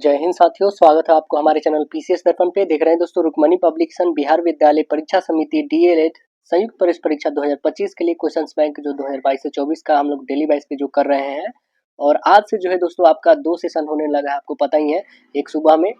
जय हिंद साथियों, स्वागत है आपको हमारे चैनल पीसीएस दर्पण पे। देख रहे हैं दोस्तों, रुक्मणी पब्लिकेशन बिहार विद्यालय परीक्षा समिति डीएलएड संयुक्त प्रवेश परीक्षा 2025 के लिए क्वेश्चंस बैंक जो 2022 से 24 का हम लोग डेली बेस पे जो कर रहे हैं। और आज से जो है दोस्तों आपका 2 सेशन होने लगा है, आपको पता ही है। एक सुबह में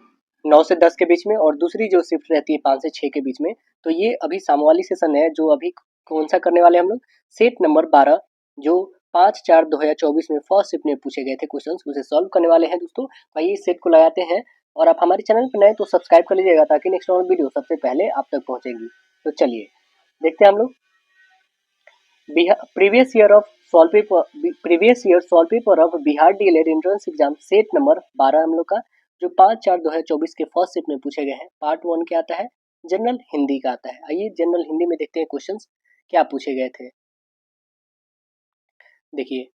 9 से 10 के बीच में और दूसरी जो शिफ्ट रहती है 5 से 6 के बीच में। तो ये अभी शाम वाली सेशन है जो अभी कौन सा करने वाले हम लोग, सेट नंबर 12 जो 5/4/2024 में फर्स्ट शिफ्ट में पूछे गए थे क्वेश्चंस, उसे सॉल्व करने वाले हैं दोस्तों। आइए इस सेट को लगाते हैं। और आप हमारे चैनल पर नए तो सब्सक्राइब कर लीजिएगा ताकि नेक्स्ट वाली वीडियो सबसे पहले आप तक पहुंचेगी। तो चलिए देखते हैं हम लोग। Previous year solve paper of Bihar DElEd entrance exam set number 12 हम लोग का जो 5/4/2024 के फर्स्ट शिफ्ट में पूछे गए हैं। पार्ट 1 क्या आता है, जनरल हिंदी का आता है। आइए जनरल हिंदी में देखते हैं क्वेश्चंस क्या पूछे गए थे। देखिए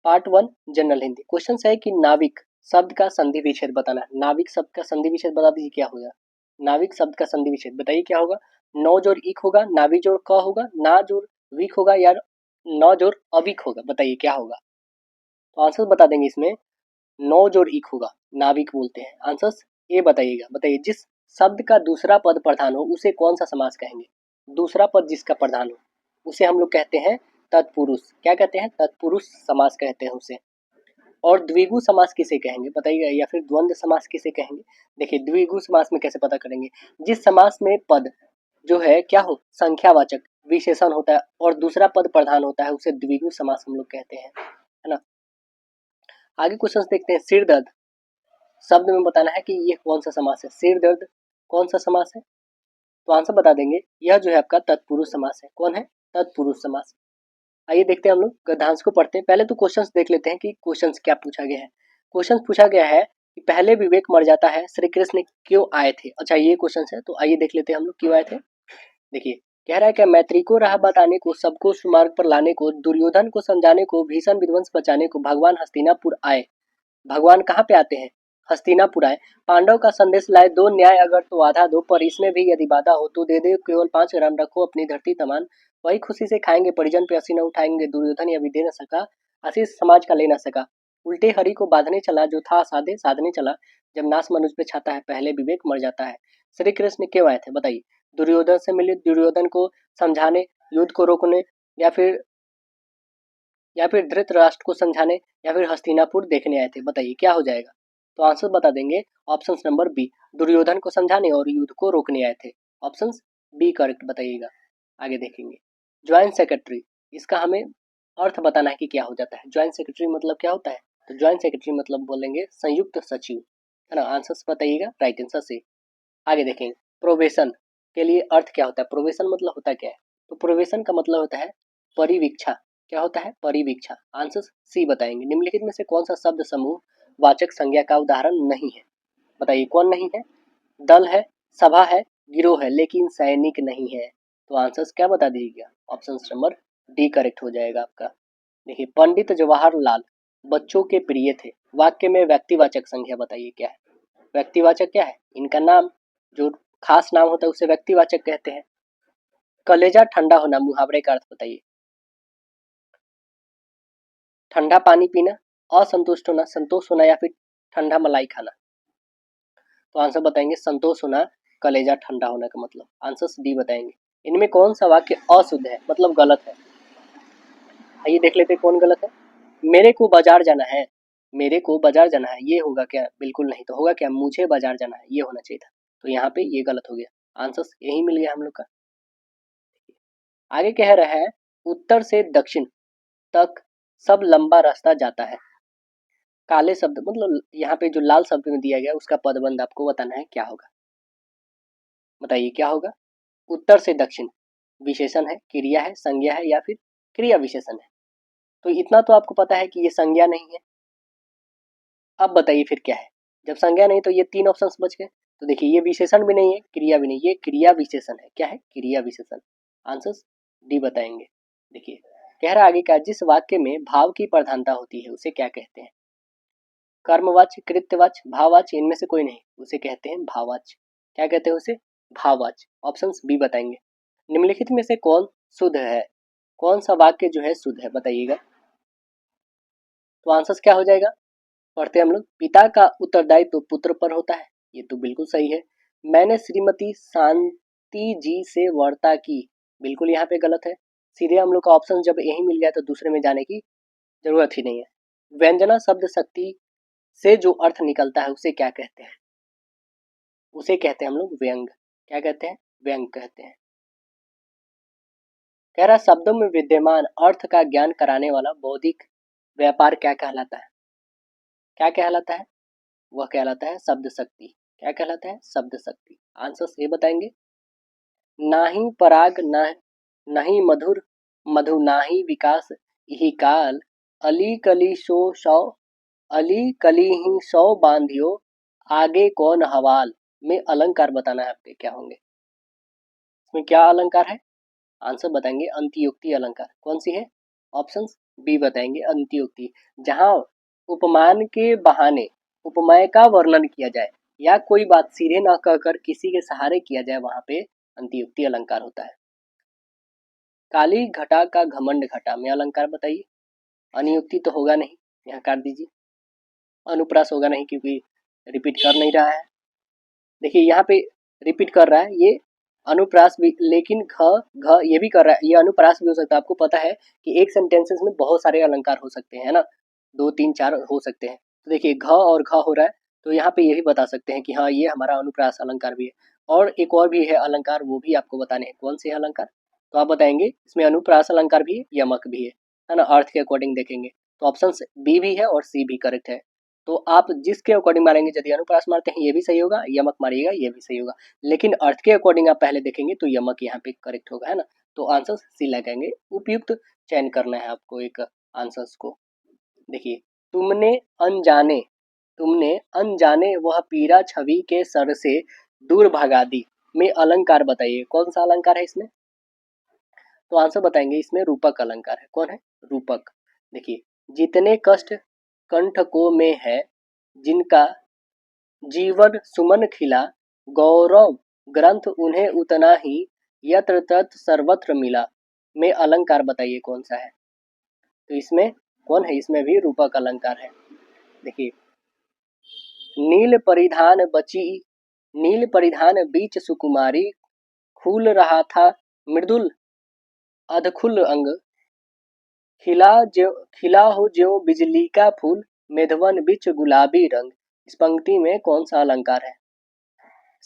पार्ट 1 जनरल हिंदी क्वेश्चन है कि नाविक शब्द का संधि विच्छेद बताना है। नाविक शब्द का संधि विच्छेद बता दीजिए क्या होगा। नाविक शब्द का संधि विच्छेद बताइए क्या होगा। नौ जोड़ इक होगा, नावी जोड़ क होगा, ना जोड़ विक होगा या नौ जोड़ अविक होगा। बताइए क्या होगा। तो आंसर बता देंगे इसमें। नौ जोड़ इक होगा, नाविक बोलते हैं। आंसर ए बताइएगा। बताइए जिस शब्द का दूसरा पद प्रधान हो उसे कौन सा समास कहेंगे। दूसरा पद जिसका प्रधान हो उसे हम लोग कहते हैं तत्पुरुष। क्या कहते हैं, तत्पुरुष समास कहते हैं उसे। और द्विगु समास किसे कहेंगे बताइएगा, या फिर द्वंद्व समास किसे कहेंगे। देखिए द्विगु समास में कैसे पता करेंगे, जिस समास में पद जो है क्या हो, संख्यावाचक विशेषण होता है और दूसरा पद प्रधान होता है उसे द्विगु समास हम लोग कहते हैं, है ना। आगे क्वेश्चन देखते हैं। सिर दर्द शब्द में बताना है कि ये कौन सा समास है। सिर दर्द कौन सा समास है, तो आंसर बता देंगे। यह जो है आपका तत्पुरुष समास है। कौन है, तत्पुरुष समास। आइए देखते हैं हम लोग गद्यांश को पढ़ते हैं। पहले तो क्वेश्चंस देख लेते हैं कि क्वेश्चंस क्या पूछा गया है। क्वेश्चंस पूछा गया है कि पहले विवेक मर जाता है, श्री कृष्ण क्यों आए थे। अच्छा ये क्वेश्चंस है, तो आइए देख लेते हैं हम लोग क्यों आए थे। देखिए कह रहा है कि मैत्री को राह बताने को, सबको सुमार्ग पर लाने को, दुर्योधन को समझाने को, भीषण विध्वंस बचाने को भगवान हस्तिनापुर आए। भगवान कहाँ पे आते हैं, हस्तिनापुर आए। पांडव का संदेश लाए, दो न्याय अगर तो आधा दो, पर इसमें भी यदि बाधा हो तो दे दे केवल 5 ग्राम, रखो अपनी धरती तमान। वही खुशी से खाएंगे, परिजन पे हंसी न उठाएंगे, दुर्योधन यह भी दे न सका, आशीष समाज का ले न सका। उल्टे हरि को बांधने चला, जो था साधे साधने चला, जब नाश मनुष्य पे छाता है, पहले विवेक मर जाता है। श्री कृष्ण क्यों आए थे बताइए। दुर्योधन से मिले, दुर्योधन को समझाने, युद्ध को रोकने, या फिर धृतराष्ट्र को समझाने, या फिर हस्तिनापुर देखने आए थे। बताइए क्या हो जाएगा। तो आंसर बता देंगे ऑप्शन नंबर बी, दुर्योधन को समझाने और युद्ध को रोकने आए थे। ऑप्शन बी करेक्ट बताइएगा। आगे देखेंगे ज्वाइंट सेक्रेटरी, इसका हमें अर्थ बताना है कि क्या हो जाता है। ज्वाइंट सेक्रेटरी मतलब क्या होता है, तो ज्वाइंट सेक्रेटरी मतलब बोलेंगे संयुक्त सचिव, है ना। आंसर बताइएगा राइट आंसर से। आगे देखेंगे प्रोबेशन के लिए अर्थ क्या होता है। प्रोबेशन मतलब होता है क्या है, तो प्रोबेशन का मतलब होता है परिवीक्षा। क्या होता है, परिवीक्षा। आंसर सी बताएंगे। निम्नलिखित में से कौन सा शब्द समूह वाचक संज्ञा का उदाहरण नहीं है। बताइए कौन नहीं है। दल है, सभा है, गिरोह है, लेकिन सैनिक नहीं है। तो आंसर क्या बता दीजिएगा। ऑप्शन नंबर डी करेक्ट हो जाएगा आपका। देखिए पंडित जवाहरलाल बच्चों के प्रिय थे। वाक्य में व्यक्तिवाचक संज्ञा बताइए क्या है। व्यक्तिवाचक क्या है, इनका नाम, जो खास नाम होता है उसे व्यक्तिवाचक कहते हैं। कलेजा ठंडा होना, मुहावरे का अर्थ बताइए। ठंडा पानी पीना, असंतुष्ट होना, संतोष होना, या फिर ठंडा मलाई खाना। तो आंसर बताएंगे संतोष होना, कलेजा ठंडा होना का मतलब। आंसर डी बताएंगे। इनमें कौन सा वाक्य अशुद्ध है मतलब गलत है। आइए देख लेते हैं कौन गलत है। मेरे को बाजार जाना है, मेरे को बाजार जाना है, ये होगा क्या, बिल्कुल नहीं। तो होगा क्या, मुझे बाजार जाना है, ये होना चाहिए था। तो यहाँ पे ये गलत हो गया। आंसर यही मिल गया हम लोग का। आगे कह रहा है उत्तर से दक्षिण तक सब लंबा रास्ता जाता है। काले शब्द मतलब यहाँ पे जो लाल शब्द में दिया गया उसका पदबंध आपको बताना है क्या होगा। बताइए क्या होगा। उत्तर से दक्षिण विशेषण है, क्रिया है, संज्ञा है, या फिर क्रिया विशेषण है। तो इतना तो आपको पता है कि ये संज्ञा नहीं है। अब बताइए फिर क्या है। जब संज्ञा नहीं तो ये 3 ऑप्शंस बच गए। तो देखिए ये विशेषण भी नहीं है, क्रिया भी नहीं, ये क्रिया विशेषण है। क्या है, क्रिया विशेषण। आंसर डी बताएंगे। देखिए कह रहा आगे का, जिस वाक्य में भाव की प्रधानता होती है उसे क्या कहते हैं। कर्मवाच्य, कृत्यवाच्य, भाववाच्य, इनमें से कोई नहीं, उसे कहते हैं भाववाच्य। क्या कहते हैं उसे, भाववाच्य। ऑप्शन बी बताएंगे। निम्नलिखित में से कौन शुद्ध है, कौन सा वाक्य जो है शुद्ध है बताइएगा। तो आंसर क्या हो जाएगा। पढ़ते हैं हम लोग। पिता का उत्तरदायित्व तो पुत्र पर होता है, ये तो बिल्कुल सही है। मैंने श्रीमती शांति जी से वार्ता की, बिल्कुल यहाँ पे गलत है। सीधे हम लोग का ऑप्शन जब यही मिल गया तो दूसरे में जाने की जरूरत ही नहीं है। व्यंजना शब्द शक्ति से जो अर्थ निकलता है उसे क्या कहते हैं? उसे कहते हैं हम लोग व्यंग। क्या कहते हैं? व्यंग कहते हैं। कह रहा शब्दों में विद्यमान अर्थ का ज्ञान कराने वाला बौद्धिक व्यापार क्या कहलाता है? क्या कहलाता है? वह कहलाता है शब्द शक्ति। क्या कहलाता है? शब्द शक्ति। आंसर ये बताएंगे। नाही पराग नहीं मधुर मधु नाही विकास ही काल, अली कली सो सौ अली कली ही सौ बांधियो, आगे कौन हवाल में अलंकार बताना है आपके क्या होंगे? इसमें क्या अलंकार है? आंसर बताएंगे अंत्योक्ति अलंकार। कौन सी है? ऑप्शंस बी बताएंगे अंत्योक्ति, जहां उपमान के बहाने उपमाय का वर्णन किया जाए या कोई बात सीधे न कहकर किसी के सहारे किया जाए, वहां पे अंत्योक्ति अलंकार होता है। काली घटा का घमंड घटा में अलंकार बताइए। अनुयुक्ति तो होगा नहीं, यहाँ काट दीजिए। अनुप्रास होगा नहीं क्योंकि रिपीट कर नहीं रहा है। देखिए यहाँ पे रिपीट कर रहा है ये अनुप्रास भी, लेकिन घ ये भी कर रहा है, ये अनुप्रास भी हो सकता है। आपको पता है कि एक सेंटेंसेस में बहुत सारे अलंकार हो सकते हैं ना, 2 3 4 हो सकते हैं। तो देखिए घ और घ हो रहा है, तो यहाँ पे ये भी बता सकते हैं कि हाँ ये हमारा अनुप्रास अलंकार भी है। और एक और भी है अलंकार, वो भी आपको बताने हैं। कौन से अलंकार? तो आप बताएंगे इसमें अनुप्रास अलंकार भी है, यमक भी है ना, अर्थ के अकॉर्डिंग देखेंगे। तो ऑप्शन बी भी है और सी भी करेक्ट है। तो आप जिसके अकॉर्डिंग मारेंगे, यदि अनुप्रास मारते हैं ये भी सही होगा, यमक मारिएगा ये भी सही होगा, लेकिन अर्थ के अकॉर्डिंग आप पहले देखेंगे तो यमक यहाँ पे करेक्ट होगा, है ना। तो आंसर सी लगाएंगे। उपयुक्त चयन करना है आपको एक आंसर्स को। देखिए तुमने अनजाने वह पीरा छवि के सर से दूर भगा दी में अलंकार बताइए। कौन सा अलंकार है इसमें? तो आंसर बताएंगे इसमें रूपक अलंकार है। कौन है? रूपक। देखिए जितने कष्ट कंठ को में है, जिनका जीवन सुमन खिला, गौरव ग्रंथ उन्हें उतना ही, यत्र तत्र सर्वत्र मिला में अलंकार बताइए कौन सा है? तो इसमें कौन है? इसमें भी रूपक अलंकार है। देखिए नील परिधान बीच सुकुमारी, खूल रहा था मृदुल अधखुल अंग, खिला हो ज्यों बिजली का फूल, मेधवन बिच गुलाबी रंग। इस पंक्ति में कौन सा अलंकार है?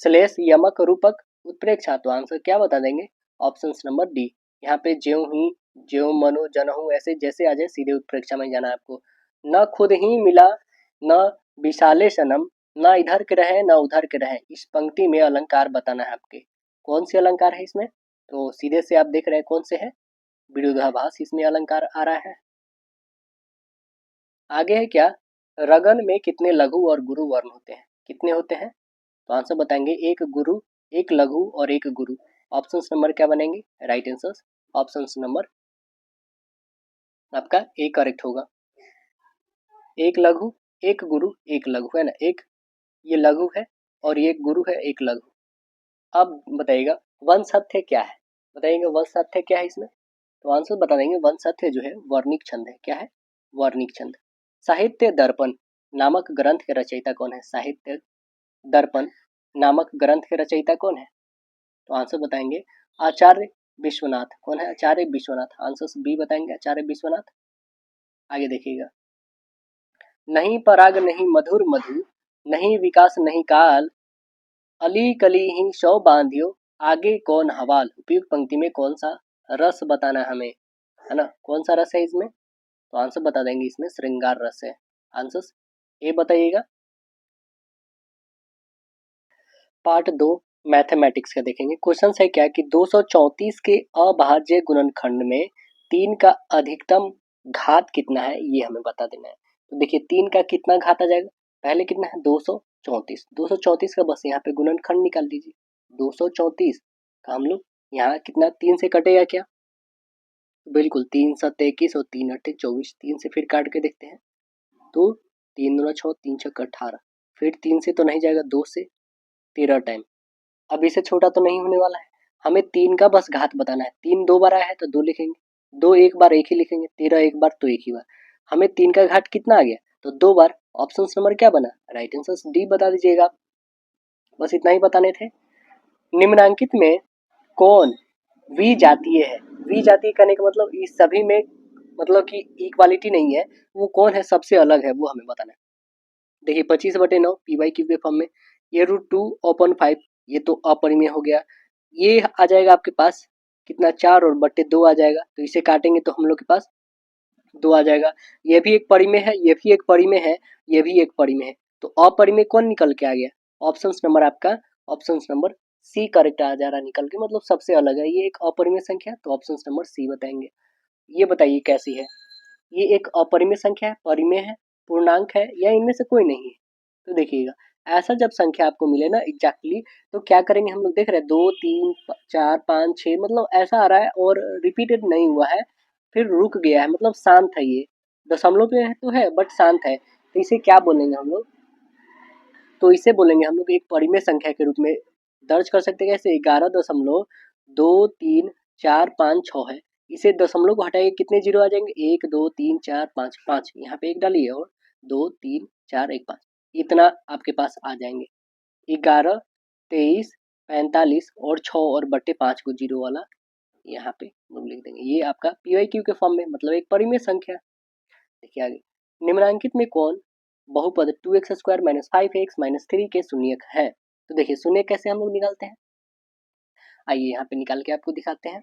श्लेष, यमक, रूपक, उत्प्रेक्षा। तो आंसर क्या बता देंगे? Option number D. यहाँ पे ज्यों ही, ज्यों मनो जनहु, ऐसे जैसे आ जाए सीधे उत्प्रेक्षा में जाना है आपको। न खुद ही मिला न विशाले सनम, न इधर के रहे न उधर के रहे। इस पंक्ति में अलंकार बताना है आपके। कौन से अलंकार है इसमें? तो सीधे से आप देख रहे हैं कौन से है? विरोधाभास इसमें अलंकार आ रहा है। आगे है क्या? रगन में कितने लघु और गुरु वर्ण होते हैं? कितने होते हैं? तो आंसर बताएंगे एक गुरु, एक लघु और एक गुरु। ऑप्शन नंबर क्या बनेंगे? राइट आंसर ऑप्शन नंबर आपका ए करेक्ट होगा। एक लघु, एक गुरु, एक लघु, है ना। एक ये लघु है और ये गुरु है, एक लघु। अब बताइएगा वन सत्य क्या है? बताइएगा वन सत्य क्या है इसमें? तो आंसर बता देंगे वन सत्य जो है वर्णिक छंद है। क्या है? वर्णिक छंद। साहित्य दर्पण नामक ग्रंथ के रचयिता कौन है? साहित्य दर्पण नामक ग्रंथ के रचयिता कौन है? तो आंसर बताएंगे आचार्य विश्वनाथ। कौन है? आचार्य विश्वनाथ। आंसर बी बताएंगे आचार्य विश्वनाथ। आगे देखिएगा नहीं पराग नहीं मधुर मधु, नहीं विकास नहीं काल, अली कली ही सौ बांधियो, आगे कौन हवाल। उपयुक्त पंक्ति में कौन सा रस बताना है हमें, है ना। कौन सा रस है इसमें? तो आंसर बता देंगे इसमें श्रृंगार रस है। आंसर ए बताइएगा। पार्ट 2 मैथमेटिक्स का देखेंगे। क्वेश्चन है क्या कि 234 के अभाज्य गुणनखंड में 3 का अधिकतम घात कितना है, ये हमें बता देना है। तो देखिए 3 का कितना घात आ जाएगा? पहले कितना है? 234। 234 का बस यहाँ पे गुणनखंड निकाल दीजिए। 234 का हम लोग यहाँ कितना 3 से कटेगा क्या? बिल्कुल 3 7 21 और 3 8 24। 3 से फिर काट के देखते हैं तो 3 दूना 6 3 6 18, फिर 3 से तो नहीं जाएगा, 2 से 13 टाइम। अब इससे छोटा तो नहीं होने वाला है। हमें 3 का बस घात बताना है। 3 2 बार आया है तो 2 लिखेंगे, 2 एक बार एक ही लिखेंगे, 13 एक बार तो एक ही बार। हमें 3 का घात कितना आ गया? तो 2 बार। ऑप्शन नंबर क्या बना, राइट आंसर डी बता दीजिएगा। बस इतना ही बताने थे। निम्नांकित में कौन वी जातीय है, वी जातीय कहने का मतलब इस सभी में मतलब कि इक्वालिटी नहीं है, वो कौन है सबसे अलग है वो हमें बताना है। देखिए 25/9 पी वाई क्यू के फॉर्म में, ये √2/5 ये तो अपरिमेय हो गया, ये आ जाएगा आपके पास कितना 4 और बट्टे 2 आ जाएगा, तो इसे काटेंगे तो हम लोग के पास 2 आ जाएगा। ये भी एक परिमेय है, ये भी एक परिमेय है, ये भी एक परिमेय है, तो अपरिमेय कौन निकल के आ गया, ऑप्शन नंबर आपका ऑप्शन नंबर सी करेक्ट आ जा रहा निकल के, मतलब सबसे अलग है, ये एक अपरिमेय संख्या, तो ऑप्शन नंबर सी बताएंगे। ये बताइए कैसी है, ये एक अपरिमेय संख्या है, परिमेय है, पूर्णांक है, या इनमें से कोई नहीं है। तो देखिएगा ऐसा जब संख्या आपको मिले ना एग्जैक्टली, तो क्या करेंगे हम लोग, देख रहे हैं 2 3 4 5 6 मतलब ऐसा आ रहा है और रिपीटेड नहीं हुआ है, फिर रुक गया है, मतलब शांत है, ये दशमलव पे है तो है बट शांत है, तो इसे क्या बोलेंगे हम लोग, तो इसे बोलेंगे हम लोग एक परिमेय संख्या के रूप में दर्ज कर सकते हैं। कैसे, 11.23456 है, इसे दशमलव को हटाइए कितने जीरो आ जाएंगे, 1 2 3 4 5, 5 यहाँ पे एक डालिए और 2 3 4 1 5, इतना आपके पास आ जाएंगे। 11 23 45 और 6 और बट्टे 5 को जीरो वाला यहाँ पे लोग लिख देंगे, ये आपका पीवाईक्यू के फॉर्म में, मतलब एक परिमेय संख्या। देखिए आगे, निम्नांकित में कौन बहुपद 2x² - 5x - 3 के शून्यक है। तो देखिए शून्य कैसे हम लोग निकालते हैं, आइए यहाँ पे निकाल के आपको दिखाते हैं।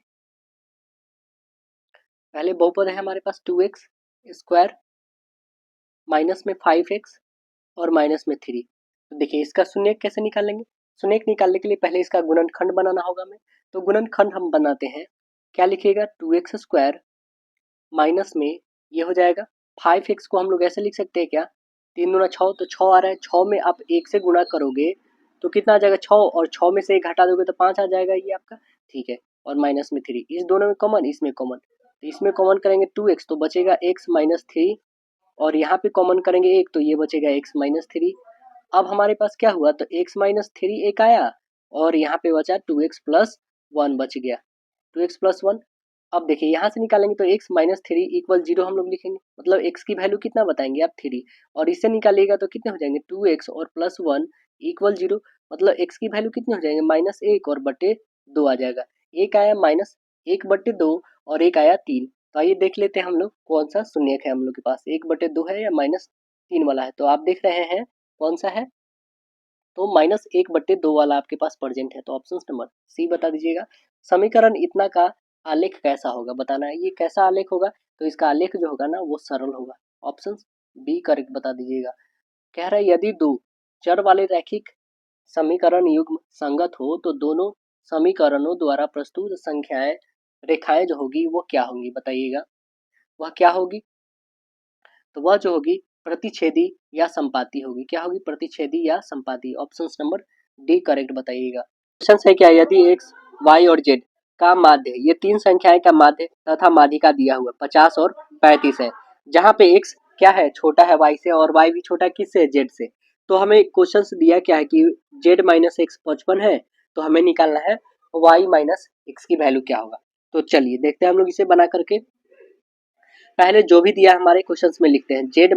पहले बहुपद है हमारे पास 2x² माइनस में 5x और माइनस में 3। तो देखिए इसका शून्यक कैसे निकालेंगे, शून्यक निकालने के लिए पहले इसका गुणनखंड बनाना होगा हमें, तो गुणनखंड हम बनाते हैं, क्या लिखिएगा 2x² माइनस में ये हो जाएगा 5x को हम लोग ऐसे लिख सकते हैं क्या, 3 दूना 6, तो 6 आ रहा है, 6 में आप 1 से गुणा करोगे तो कितना आ जाएगा 6, और 6 में से 1 घटा दोगे तो 5 आ जाएगा ये आपका, ठीक है। और माइनस में 3, इस दोनों में कॉमन, इसमें कॉमन, तो इसमें कॉमन करेंगे 2x तो बचेगा x - 3, और यहाँ पे कॉमन करेंगे 1 तो ये बचेगा x - 3। अब हमारे पास क्या हुआ, तो x - 3 एक आया और यहाँ पे बचा 2x + 1 बच गया, 2x + 1। अब देखिए यहाँ से निकालेंगे तो x - 3 = 0 हम लोग लिखेंगे, मतलब x की वैल्यू कितना बताएंगे आप 3, और इससे निकालिएगा तो कितने हो जाएंगे 2x और +1 = 0, मतलब x की वैल्यू कितने हो जाएंगे -1 और बटे 2 आ जाएगा, एक आया -1/2 और एक आया 3। तो आइए देख लेते हैं हम लोग कौन सा शून्यक है हम लोग के पास, 1/2 है या -3 वाला है, तो आप देख रहे हैं कौन सा है, तो -1/2 वाला आपके पास प्रेजेंट है, तो ऑप्शन नंबर सी बता दीजिएगा। समीकरण इतना का आलेख कैसा होगा बताना है, ये कैसा आलेख होगा, तो इसका आलेख जो होगा ना वो सरल होगा, ऑप्शन बी करेक्ट बता दीजिएगा। कह रहा है यदि दो चर वाले रैखिक समीकरण युग्म संगत हो तो दोनों समीकरणों द्वारा प्रस्तुत संख्याएं रेखाएं जो होगी वो क्या होंगी बताइएगा, वह क्या होगी, तो वह जो होगी प्रतिच्छेदी या संपाती होगी, क्या होगी प्रतिच्छेदी या संपाती, ऑप्शन नंबर डी करेक्ट बताइएगा। क्वेश्चन है क्या, यदि x y और z का माध्य, ये तीन संख्याएं का माध्य तथा माध्यिका दिया हुआ 50 और 35 है, जहाँ पे x क्या है छोटा है y से और y भी छोटा है किससे z से, तो हमें क्वेश्चन दिया क्या है कि z - x 55 है, तो हमें निकालना है y - x की वैल्यू क्या होगा। तो चलिए देखते हैं हम लोग इसे बना करके, पहले जो भी दिया हमारे क्वेश्चंस में लिखते हैं, z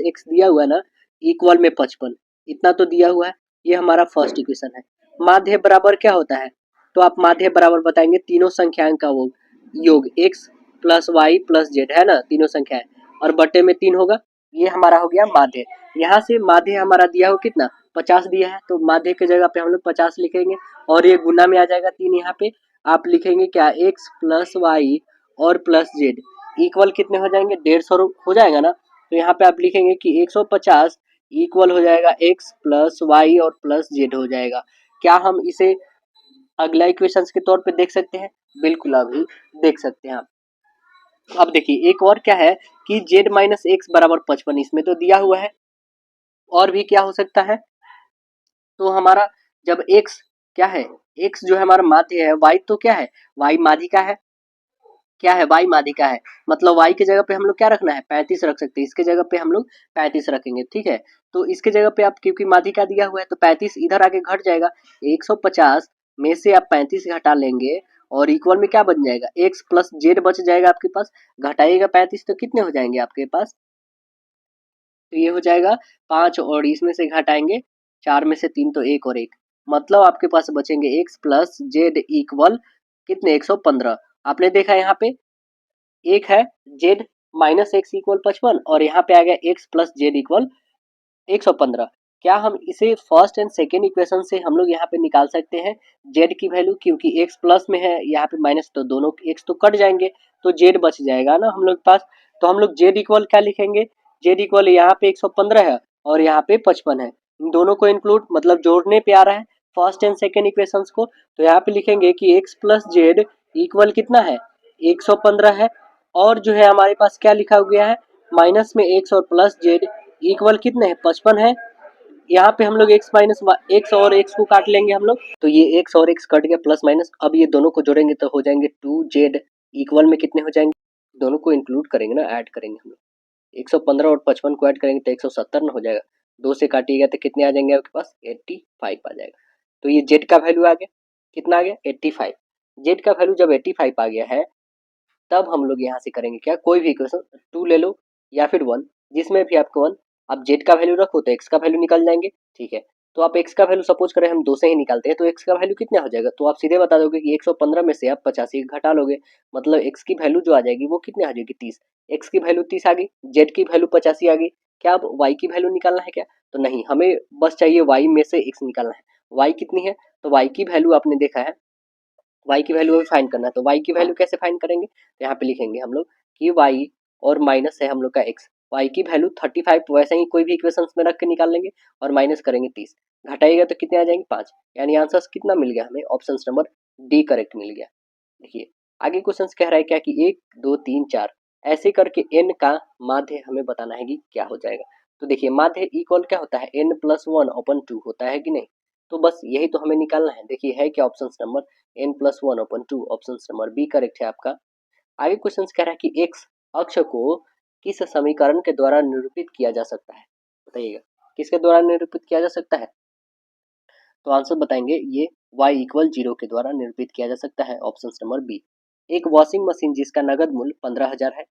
- x दिया हुआ है ना इक्वल में 55, इतना तो दिया हुआ है, ये हमारा फर्स्ट इक्वेशन है। माध्य बराबर क्या होता है, तो आप माध्य बराबर बताएंगे तीनों संख्याओं का वो योग x + y + z है ना, तीनों संख्याएं और बटे में 3 होगा, ये हमारा हो गया माध्य। यहाँ से माध्य हमारा दिया हो कितना 50 दिया है, तो माध्य की जगह पे हम लोग 50 लिखेंगे और ये गुना में आ जाएगा 3, यहाँ पे आप लिखेंगे क्या x + y और +z इक्वल कितने हो जाएंगे 150 हो जाएगा ना, तो यहाँ पे आप लिखेंगे कि 150 इक्वल हो जाएगा x + y और +z हो जाएगा। क्या हम इसे अगला इक्वेशन के तौर पे देख सकते हैं, बिल्कुल अभी देख सकते हैं आप। अब देखिए एक और क्या है कि z - x = 55, इसमें तो दिया हुआ है, और भी क्या हो सकता है, तो हमारा जब x क्या है, x जो है हमारा माध्य है, y तो क्या है y माध्यिका है, क्या है y माध्यिका है, मतलब y की जगह पे हम लोग क्या रखना है 35 रख सकते हैं, इसके जगह पे हम लोग 35 रखेंगे, ठीक है। तो इसके जगह पे आप क्योंकि माध्यिका दिया हुआ है तो 35 इधर आके घट जाएगा, 150 में से आप 35 घटा लेंगे और इक्वल में क्या बन जाएगा x + z बच जाएगा आपके पास, घटाइएगा 35 तो कितने हो जाएंगे आपके पास तो ये हो जाएगा 5 और इसमें से घटाएंगे 4 में से 3 तो 1 और 1, मतलब आपके पास बचेंगे x प्लस जेड इक्वल कितने 115। आपने देखा यहाँ पे एक है z माइनस एक्स इक्वल 55 और यहाँ पे आ गया x प्लस जेड इक्वल 115। क्या हम इसे फर्स्ट एंड सेकेंड इक्वेशन से हम लोग यहाँ पे निकाल सकते हैं z की वैल्यू, क्योंकि x प्लस में है यहाँ पे माइनस, तो दोनों x तो कट जाएंगे तो z बच जाएगा ना हम लोग पास। तो हम लोग z इक्वल क्या लिखेंगे, z इक्वल यहाँ पे 115 है और यहाँ पे 55 है, इन दोनों को इंक्लूड मतलब जोड़ने पे आ रहा है फर्स्ट एंड सेकेंड इक्वेशंस को। तो यहाँ पे लिखेंगे कि x प्लस जेड इक्वल कितना है 115 है, और जो है हमारे पास क्या लिखा गया है माइनस में x और प्लस जेड इक्वल कितने हैं 55 है। यहाँ पे हम लोग x माइनस x और x को काट लेंगे हम लोग, तो ये x और x कट गया प्लस माइनस। अब ये दोनों को जोड़ेंगे तो हो जाएंगे 2z इक्वल में कितने हो जाएंगे, दोनों को इंक्लूड करेंगे ना, ऐड करेंगे हम लोग 115 और 55 को ऐड करेंगे तो 170 ना हो जाएगा, 2 से काटिएगा तो कितने आ जाएंगे आपके पास 85 आ जाएगा। तो ये z का वैल्यू आ गया, कितना आ गया 85। z का वैल्यू जब 85 आ गया है तब हम लोग यहाँ से करेंगे क्या, कोई भी इक्वेशन 2 ले लो या फिर 1, जिसमें भी आपको 1, आप z का वैल्यू रखो तो x का वैल्यू निकल जाएंगे। ठीक है, तो आप x का वैल्यू सपोज करें हम 2 से ही निकालते हैं तो x का वैल्यू कितना हो जाएगा, तो आप सीधे बता दोगे कि 115 में से आप 85 घटा लोगे, मतलब x की वैल्यू जो आ जाएगी वो कितने आ जाएगी 30, x की वैल्यू 30 आ गई, z की वैल्यू 85 आ गई। क्या अब y की वैल्यू निकालना है क्या, तो नहीं, हमें बस चाहिए y में से x निकालना है। y कितनी है, तो y की वैल्यू आपने देखा है, y की वैल्यू अभी फाइंड करना है, तो y की वैल्यू कैसे फाइंड करेंगे, तो यहाँ पे लिखेंगे हम लोग कि y और माइनस है हम लोग का x, y की वैल्यू 35 वैसे ही कोई भी इक्वेशंस में रख के निकाल लेंगे और माइनस करेंगे 30, घटाइएगा तो कितने आ जाएंगे 5, यानी आंसर कितना मिल गया हमें, ऑप्शन नंबर डी करेक्ट मिल गया। देखिए आगे क्वेश्चन कह रहा है क्या कि 1 2 3 4 ऐसे करके n का माध्य हमें बताना है कि क्या हो जाएगा। तो देखिए माध्य इक्वल क्या होता है n प्लस 1/2 होता है कि नहीं, तो बस यही तो हमें निकालना है। देखिए है क्या option number n plus 1/2, option number b correct है आपका। आगे क्वेश्चन कह रहा है कि x अक्ष को किस समीकरण के द्वारा निरूपित किया जा सकता है, बताइएगा किसके द्वारा निरूपित किया जा सकता है, तो आंसर बताएंगे ये y इक्वल 0 के द्वारा निरूपित किया जा सकता है, ऑप्शन नंबर बी। एक वॉशिंग मशीन जिसका नगद मूल्य 15,000 है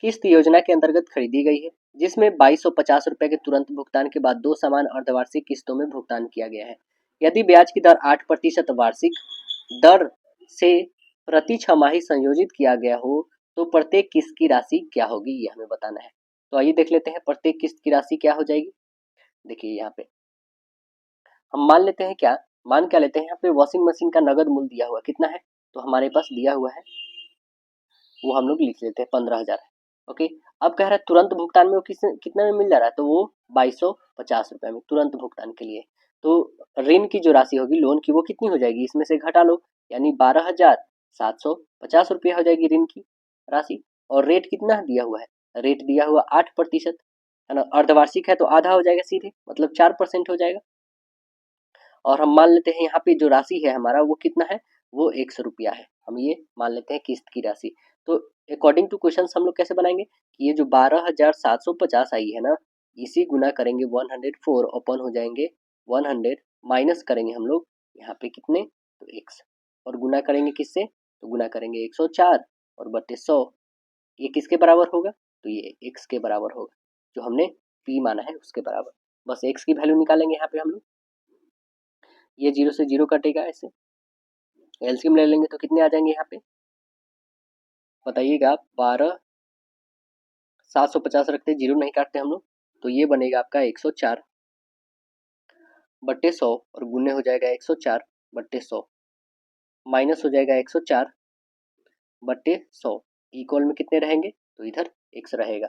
किस्त योजना के अंतर्गत खरीदी गई है, जिसमें 2250 रुपए के तुरंत भुगतान के बाद 2 समान अर्धवार्षिक किस्तों में भुगतान किया गया है। यदि ब्याज की दर 8% वार्षिक दर से प्रति छमाही संयोजित किया गया हो तो प्रत्येक किस्त की राशि क्या होगी, ये हमें बताना है। तो आइए देख लेते हैं प्रत्येक किस्त की राशि क्या हो जाएगी। देखिए यहाँ पे हम मान लेते हैं क्या, मान क्या लेते हैं यहाँ पे वॉशिंग मशीन का नगद मूल्य दिया हुआ कितना है, तो हमारे पास दिया हुआ है वो हम लोग लिख लेते हैं 15,000 है। ओके, अब कह रहा है तुरंत भुगतान में वो कितने में मिल जा रहा है, तो वो 2250 रुपए में तुरंत भुगतान के लिए। तो ऋण की जो राशि होगी लोन की वो कितनी हो जाएगी, इसमें से घटा लो, यानी 12,750 रुपया हो जाएगी ऋण की राशि। और रेट कितना दिया हुआ है, रेट दिया हुआ 8% है ना, अर्धवार्षिक है तो आधा हो जाएगा सीधे, मतलब 4% हो जाएगा। और हम मान लेते हैं यहाँ पे जो राशि है हमारा वो कितना है, वो 100 रुपया है, हम ये मान लेते हैं किस्त की राशि। तो अकॉर्डिंग टू क्वेश्चन हम लोग कैसे बनाएंगे कि ये जो 12,750 आई है ना, इसी गुना करेंगे 104 ओपन हो जाएंगे 100, माइनस करेंगे हम लोग यहाँ पे कितने, तो x, और गुना करेंगे किससे, तो गुना करेंगे 104 और बट्टे 100, ये किसके बराबर होगा, तो ये x के बराबर होगा, जो हमने p माना है उसके बराबर। बस x की वैल्यू निकालेंगे यहाँ पे हम लोग, ये 0 से 0 कटेगा, ऐसे एलसीएम ले लेंगे तो कितने आ जाएंगे यहाँ पे बताइएगा, 12,750 रखते 0 नहीं काटते हम लोग, तो ये बनेगा आपका 104 बट्टे 100 और गुने हो जाएगा 104 बट्टे 100, माइनस हो जाएगा 104 बट्टे 100, इक्वल में कितने रहेंगे, तो इधर x रहेगा।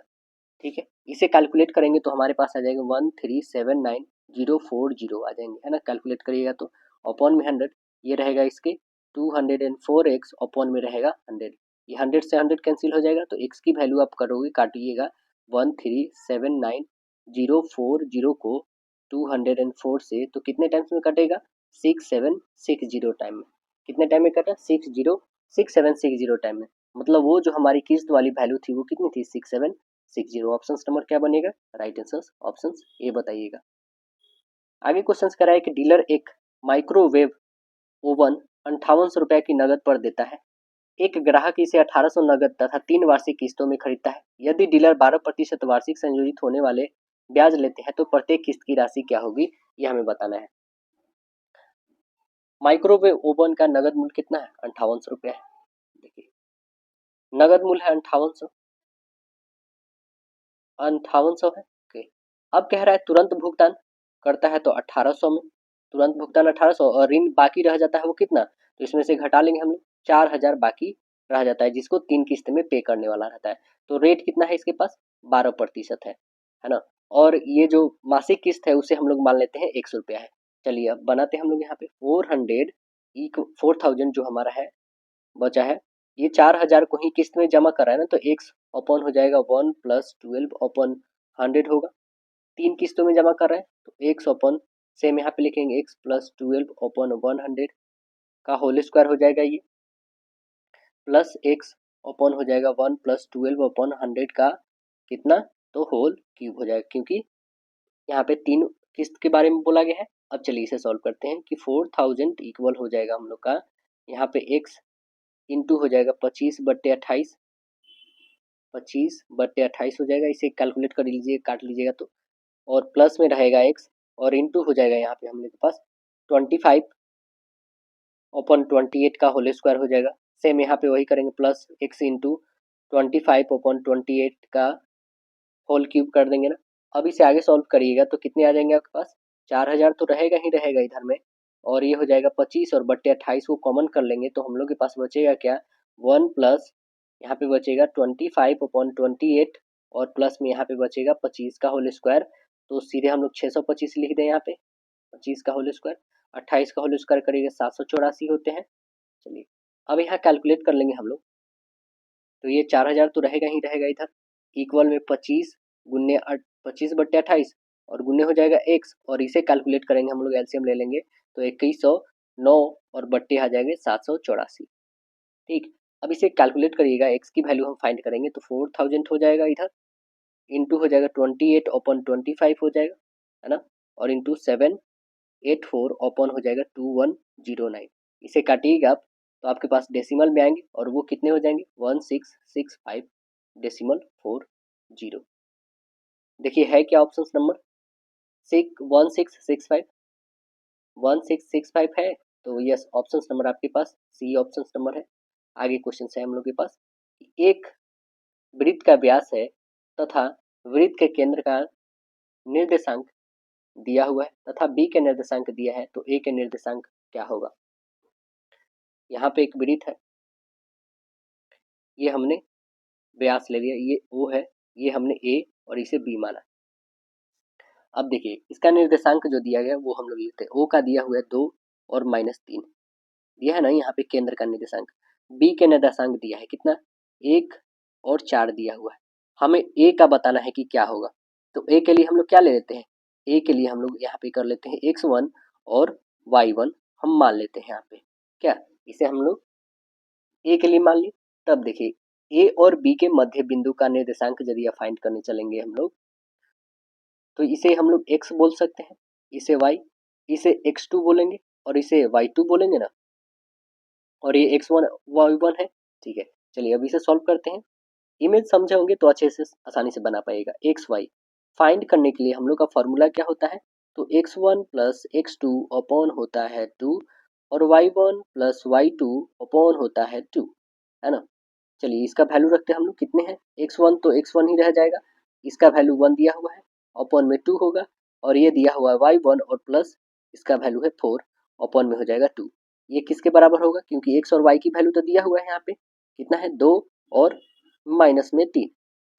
ठीक है, इसे कैलकुलेट करेंगे तो हमारे पास आ जाएगा 1379040 आ जाएंगे, है ना, कैलकुलेट करिएगा तो अपॉन में 100, ये रहेगा इसके 204x अपॉन में रहेगा 100, ये 100 से 100 कैंसिल हो जाएगा, तो x की वैल्यू आप करोगे काटिएगा 1379040 को 204 से, तो कितने टाइम्स में कटेगा 6760 टाइम में, कितने टाइम में कटा 6760 टाइम में, मतलब वो जो हमारी किस्त वाली वैल्यू थी वो कितनी थी 6760। ऑप्शन नंबर क्या बनेगा, राइट आंसर ऑप्शन ए बताइएगा। आगे क्वेश्चन कह रहा है कि डीलर एक माइक्रोवेव ओवन 5800 रुपए की नगद पर देता है, एक ग्राहक इसे 1800 नगद तथा 3 वार्षिक किस्तों में खरीदता है। यदि डीलर 12% वार्षिक संयोजित होने वाले ब्याज लेते हैं तो प्रत्येक किस्त की राशि क्या होगी ये हमें बताना है। माइक्रोवेव ओवन का नगद मूल्य कितना है? 5800 रुपया है। देखिए नगद मूल्य है 5800, 5800 है। ओके, अब कह रहा है तुरंत भुगतान करता है तो 1800 में, तुरंत भुगतान 1800, और ऋण बाकी रह जाता है वो कितना, तो इसमें से घटा लेंगे हम लोग, 4000 बाकी रह जाता है जिसको 3 किस्त में पे करने वाला रहता है। तो रेट कितना है इसके पास, 12% है ना। और ये जो मासिक किस्त है उसे हम लोग मान लेते हैं 100 रुपया है। चलिए अब बनाते हैं हम लोग यहाँ पे 4000 जो हमारा है बचा है, ये 4000 को ही किस्त में जमा कर रहा है ना, तो एक्स अपॉन हो जाएगा 1 + 12 अपॉन 100 होगा। 3 किस्तों में जमा कर रहे हैं तो एक्स अपॉन, सेम यहाँ पे लिखेंगे एक्स + 12 अपॉन 100 का होल स्क्वायर हो जाएगा ये, प्लस एक्स अपॉन हो जाएगा 1 + 12 अपॉन 100 का कितना, तो होल क्यूब हो जाएगा, क्योंकि यहाँ पे 3 किस्त के बारे में बोला गया है। अब चलिए इसे सॉल्व करते हैं कि 4000 इक्वल हो जाएगा हम लोग का, यहाँ पे एक्स इंटू हो जाएगा 25/28, 25/28 हो जाएगा, इसे कैलकुलेट कर लीजिए, काट लीजिएगा तो, और प्लस में रहेगा एक्स, और इंटू हो जाएगा यहाँ पे हम लोग के पास 25/28 का होल स्क्वायर हो जाएगा। सेम यहाँ पे वही करेंगे, प्लस एक्स इंटू 25/28 का होल क्यूब कर देंगे ना। अब इसे आगे सॉल्व करिएगा तो कितने आ जाएंगे आपके पास, 4000 तो रहेगा ही रहेगा इधर में, और ये हो जाएगा 25 और बट्टे 28 को कॉमन कर लेंगे तो हम लोग के पास बचेगा क्या, 1 प्लस यहाँ पे बचेगा 25/28, और प्लस में यहाँ पे बचेगा 25 का होल स्क्वायर, तो सीधे हम लोग 625 लिख दें यहाँ पे, 25 का होल स्क्वायर, 28 का होल स्क्वायर करेंगे 784 होते हैं। चलिए अब यहाँ कैलकुलेट कर लेंगे हम लोग, तो ये 4000 तो रहेगा ही रहेगा इधर, इक्वल में 25 गुन्ने 25/28 और गुन्ने हो जाएगा एक्स, और इसे कैलकुलेट करेंगे हम लोग, एलसीएम ले लेंगे तो 2109 और बट्टे आ जाएंगे 784। ठीक, अब इसे कैलकुलेट करिएगा, एक्स की वैल्यू हम फाइंड करेंगे तो 4000 हो जाएगा इधर, इंटू हो जाएगा 28/25 हो जाएगा, है ना, और इंटू 784 अपॉन हो जाएगा 2109। इसे काटिएगा आप तो आपके पास डेसिमल में आएंगे और वो कितने हो जाएंगे, 1665.40। देखिए है क्या ऑप्शन नंबर 1665, 1665 है, तो यस ऑप्शन नंबर आपके पास सी ऑप्शन नंबर है। आगे क्वेश्चन है हम लोग के पास, एक वृत्त का व्यास है तथा वृत्त के केंद्र का निर्देशांक दिया हुआ है तथा बी के निर्देशांक दिया है, तो ए के निर्देशांक क्या होगा। यहाँ पे एक वृत्त है, ये हमने व्यास ले लिया, ये ओ है, ये हमने ए और इसे बी माना। अब देखिए इसका निर्देशांक जो दिया गया वो हम लोग लिखते हैं, ओ का दिया हुआ है 2 और -3 दिया है ना यहाँ पे केंद्र का निर्देशांक। बी के निर्देशांक दिया है कितना, 1 और 4 दिया हुआ है। हमें ए का बताना है कि क्या होगा, तो ए के लिए हम लोग क्या ले लेते हैं, ए के लिए हम लोग यहाँ पे कर लेते हैं x1 और y1 हम मान लेते हैं यहाँ पे, क्या इसे हम लोग ए के लिए मान ली। तब देखिए ए और बी के मध्य बिंदु का निर्देशांक यदि फाइंड करने चलेंगे हम लोग, तो इसे हम लोग x बोल सकते हैं, इसे y, इसे x2 बोलेंगे और इसे y2 बोलेंगे ना, और ये x1 y1 है। ठीक है, चलिए अब इसे सॉल्व करते हैं, इमेज समझे होंगे तो अच्छे से आसानी से बना पाएगा। एक्स वाई फाइंड करने के लिए हम लोग का फॉर्मूला क्या होता है, तो x1 + x2 अपॉन होता है 2 और y1 + y2 अपॉन होता है 2, है ना। चलिए इसका वैल्यू रखते हैं हम लोग, कितने हैं, x1 तो x1 ही रह जाएगा, इसका वैल्यू 1 दिया हुआ है, अपॉन में 2 होगा, और ये दिया हुआ है y1 और प्लस इसका वैल्यू है 4, अपॉन में हो जाएगा 2। ये किसके बराबर होगा, क्योंकि x और y की वैल्यू तो दिया हुआ है यहाँ पे, कितना है 2 और माइनस में 3,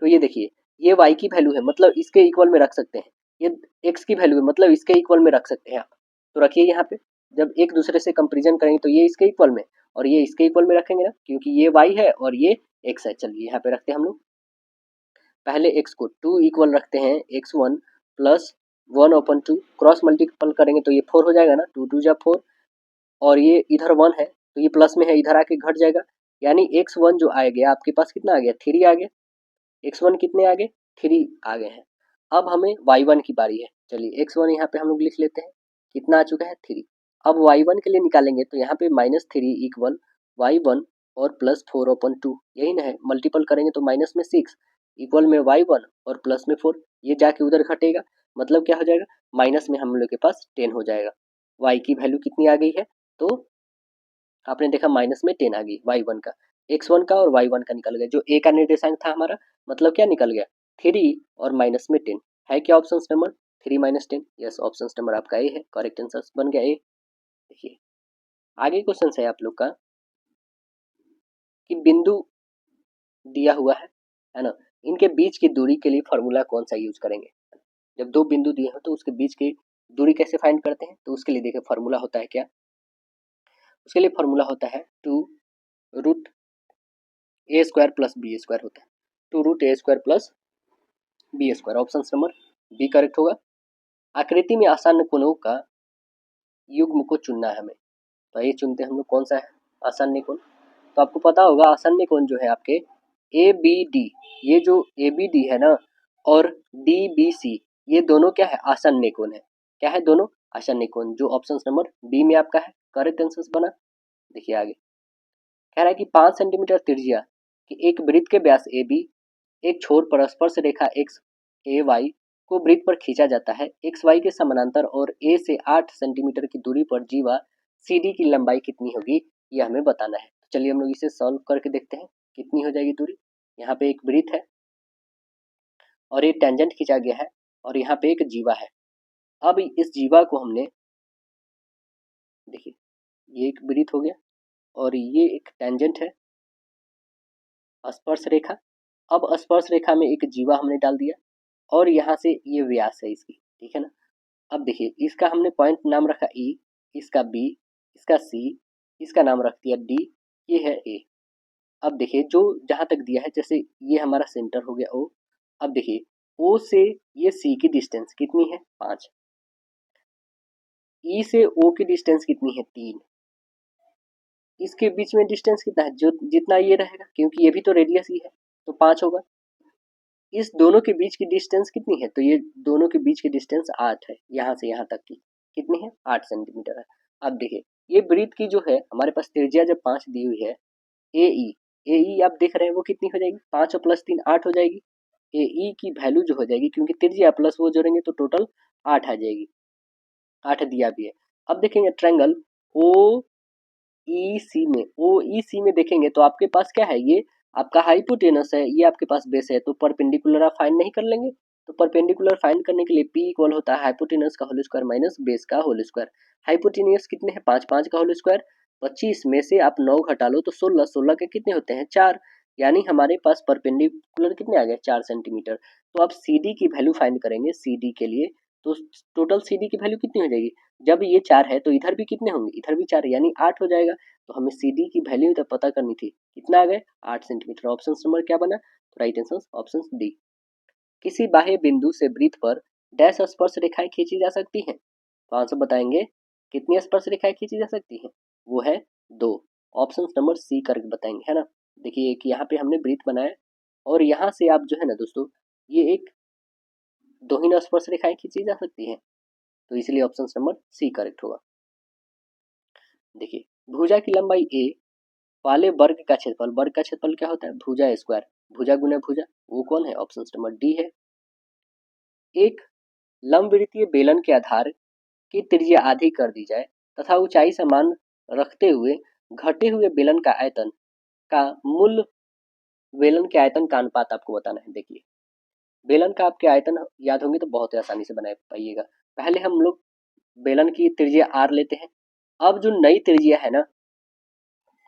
तो ये देखिए ये y की वैल्यू है, मतलब इसके इक्वल में रख सकते हैं, ये x की वैल्यू है मतलब इसके इक्वल में रख सकते हैं आप, तो रखिए यहाँ पे, जब एक दूसरे से कंपेरिजन करेंगे तो ये इसके इक्वल में और ये इसके इक्वल में रखेंगे ना, क्योंकि ये y है और ये x है। चलिए यहाँ पे रखते हैं हम लोग, पहले x को 2 इक्वल रखते हैं, x1 + 1/2 क्रॉस मल्टीपल करेंगे तो ये 4 हो जाएगा ना, 2 2 जा 4, और ये इधर 1 है तो ये प्लस में है, इधर आके घट जाएगा, यानी x1 जो आ गया आपके पास कितना आ गया, 3 आ गया, x1 कितने आ गए, 3 आ गए हैं। अब हमें y1 की बारी है, चलिए x1 यहाँ पे हम लोग लिख लेते हैं, कितना आ चुका है 3। अब y1 के लिए निकालेंगे तो यहाँ पे -3 इक्वल y1 और +4/2, यही ना है, मल्टीपल करेंगे तो माइनस में 6, इक्वल में y1 और प्लस में 4, ये जाके उधर घटेगा, मतलब क्या हो जाएगा, माइनस में हम लोग के पास 10 हो जाएगा। y की वैल्यू कितनी आ गई है, तो आपने देखा माइनस में 10 आ गई y1 का, x1 का और y1 का निकल गया, जो a का निर्देशांक था हमारा, मतलब क्या निकल गया 3 और माइनस में 10 है। क्या option number 3 minus 10, yes option number आपका ए है, करेक्ट आंसर बन गया ए। देखिए आगे क्वेश्चन है आप लोग का कि बिंदु दिया हुआ है ना, इनके बीच की दूरी के लिए फॉर्मूला कौन सा यूज करेंगे। जब दो बिंदु दिए हो तो उसके बीच की दूरी कैसे फाइंड करते हैं, तो उसके लिए देखिए फॉर्मूला होता है क्या, उसके लिए फॉर्मूला होता है 2√a² प्लस बी स्क्वायर होता है, 2√a² plus b square, option number b correct होगा। आकृति में आसान कोणों का युग्म को चुनना है हमें, तो ये चुनते हैं हम लोग, कौन सा है आसान कोण, तो आपको पता होगा आसान कोण जो है आपके ए बी डी, ये जो ए बी डी है ना और डी बी सी, ये दोनों क्या है आसन्न कोण है, क्या है दोनों आसन्न कोण, जो ऑप्शन नंबर बी में आपका है करेक्ट आंसर बना। देखिए आगे कह रहा है कि 5 सेंटीमीटर त्रिज्या कि एक वृत्त के व्यास ए बी एक छोर पर स्पर्श रेखा एक्स ए वाई को वृत्त पर खींचा जाता है, एक्स वाई के समानांतर और ए से 8 सेंटीमीटर की दूरी पर जीवा सी डी की लंबाई कितनी होगी, यह हमें बताना है। तो चलिए हम लोग इसे सॉल्व करके देखते हैं कितनी हो जाएगी दूरी। यहाँ पे एक वृत्त है और ये टेंजेंट खींचा गया है और यहाँ पे एक जीवा है। अब इस जीवा को हमने, देखिए ये एक वृत्त हो गया और ये एक टेंजेंट है, स्पर्श रेखा, अब स्पर्श रेखा में एक जीवा हमने डाल दिया और यहाँ से ये व्यास है इसकी, ठीक है ना। अब देखिए इसका हमने पॉइंट नाम रखा ई, इसका बी, इसका सी, इसका नाम रख दिया डी, ये है ए। अब देखिए जो जहाँ तक दिया है, जैसे ये हमारा सेंटर हो गया ओ, अब देखिए ओ से ये सी की डिस्टेंस कितनी है 5, ई से ओ की डिस्टेंस कितनी है 3, इसके बीच में डिस्टेंस कितना है, जो जितना ये रहेगा क्योंकि ये भी तो रेडियस ही है तो 5 होगा। इस दोनों के बीच की डिस्टेंस कितनी है, तो ये दोनों के बीच की डिस्टेंस 8 है, यहाँ से यहाँ तक की कितनी है 8 सेंटीमीटर है। अब देखिए ये वृत्त की जो है हमारे पास त्रिज्या जब 5 दी हुई है, ए ई आप देख रहे हैं वो कितनी हो जाएगी, 5 और प्लस 3 8 हो जाएगी। ए ई की वैल्यू जो हो जाएगी, क्योंकि त्रिज्या प्लस वो जोड़ेंगे तो टोटल 8 आ जाएगी, 8 दिया भी है। अब देखेंगे ट्रायंगल ओ ई सी में, ओ ई सी में देखेंगे तो आपके पास क्या है, ये आपका हाइपोटेनस है, ये आपके पास बेस है, तो परपेंडिकुलर आप फाइंड नहीं कर लेंगे। तो परपेंडिकुलर फाइंड करने के लिए पी इक्वल होता है हाइपोटेनस का होल स्क्वायर माइनस बेस का होल स्क्वायर। हाइपोटेनस कितने हैं 5, 5 का होल स्क्वायर 25 में से आप 9 घटा लो तो 16, 16 के कितने होते हैं 4, यानी हमारे पास परपेंडिकुलर कितने आ गए 4 सेंटीमीटर। तो आप सी डी की वैल्यू फाइंड करेंगे सी डी के लिए, तो टोटल सी डी की वैल्यू कितनी हो जाएगी, जब ये 4 है तो इधर भी कितने होंगे, इधर भी 4 यानी 8 हो जाएगा। तो हमें सी डी की वैल्यू तब पता करनी थी, कितना आ गए 8 सेंटीमीटर, ऑप्शन नंबर क्या बना, तो राइट आंसर ऑप्शन डी। किसी बाह्य बिंदु से वृत्त पर डैश स्पर्श रेखाएं खींची जा सकती हैं, तो आंसर बताएंगे कितनी स्पर्श रेखाएं खींची जा सकती हैं, वो है 2, ऑप्शन नंबर सी करके बताएंगे, है ना। देखिए कि यहाँ पे हमने वृत्त बनाया और यहाँ से आप जो है ना दोस्तों, ये एक 2 ही स्पर्श रेखाएं खींची जा सकती हैं, तो इसलिए ऑप्शन नंबर सी करेक्ट होगा। देखिए भुजा की लंबाई ए वाले वर्ग का क्षेत्रफल, वर्ग का क्षेत्रफल क्या होता है भुजा स्क्वायर, भुजा गुना भुजा, वो कौन है ऑप्शन नंबर डी है। एक लंबवृत्तीय बेलन के आधार की त्रिज्या आधी कर दी जाए तथा ऊंचाई समान रखते हुए घटे हुए बेलन का आयतन का मूल बेलन के आयतन का अनुपात आपको बताना है। देखिए बेलन का आपके आयतन याद होंगे तो बहुत ही आसानी से बना पाइएगा। पहले हम लोग बेलन की त्रिज्या आर लेते हैं, अब जो नई त्रिज्या है ना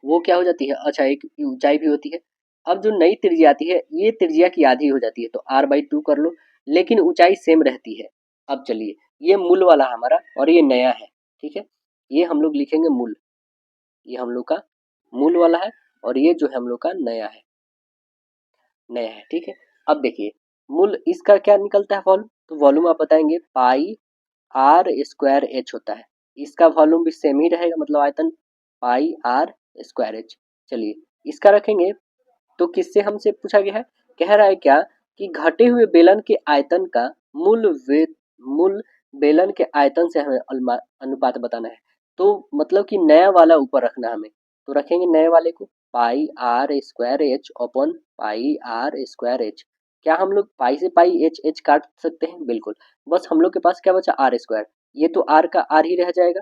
वो क्या हो जाती है, अच्छा एक ऊंचाई भी होती है, अब जो नई त्रिज्या आती है ये त्रिज्या की आधी हो जाती है, तो r/2 कर लो, लेकिन ऊंचाई सेम रहती है। अब चलिए ये मूल वाला हमारा और ये नया है, ठीक है, ये हम लोग लिखेंगे मूल, ये हम लोग का मूल वाला है और ये जो है हम लोग का नया है, नया है, ठीक है। अब देखिए मूल इसका क्या निकलता है वॉल्यूम, तो वॉल्यूम आप बताएंगे पाई आर स्क्वायर एच होता है, इसका वॉल्यूम भी सेम ही रहेगा, मतलब आयतन पाई आर स्क्वायर एच। चलिए इसका रखेंगे, तो किससे हमसे पूछा गया है, कह रहा है क्या कि घटे हुए बेलन के आयतन का मूल बेलन के आयतन से हमें अनुपात बताना है, तो मतलब कि नया वाला ऊपर रखना हमें, तो रखेंगे नए वाले को pi R square H upon pi R square H. क्या हम लोग पाई से पाई एच एच काट सकते हैं? बिल्कुल। बस हम लोग के पास क्या बचा? R square. ये तो आर का आर ही रह जाएगा,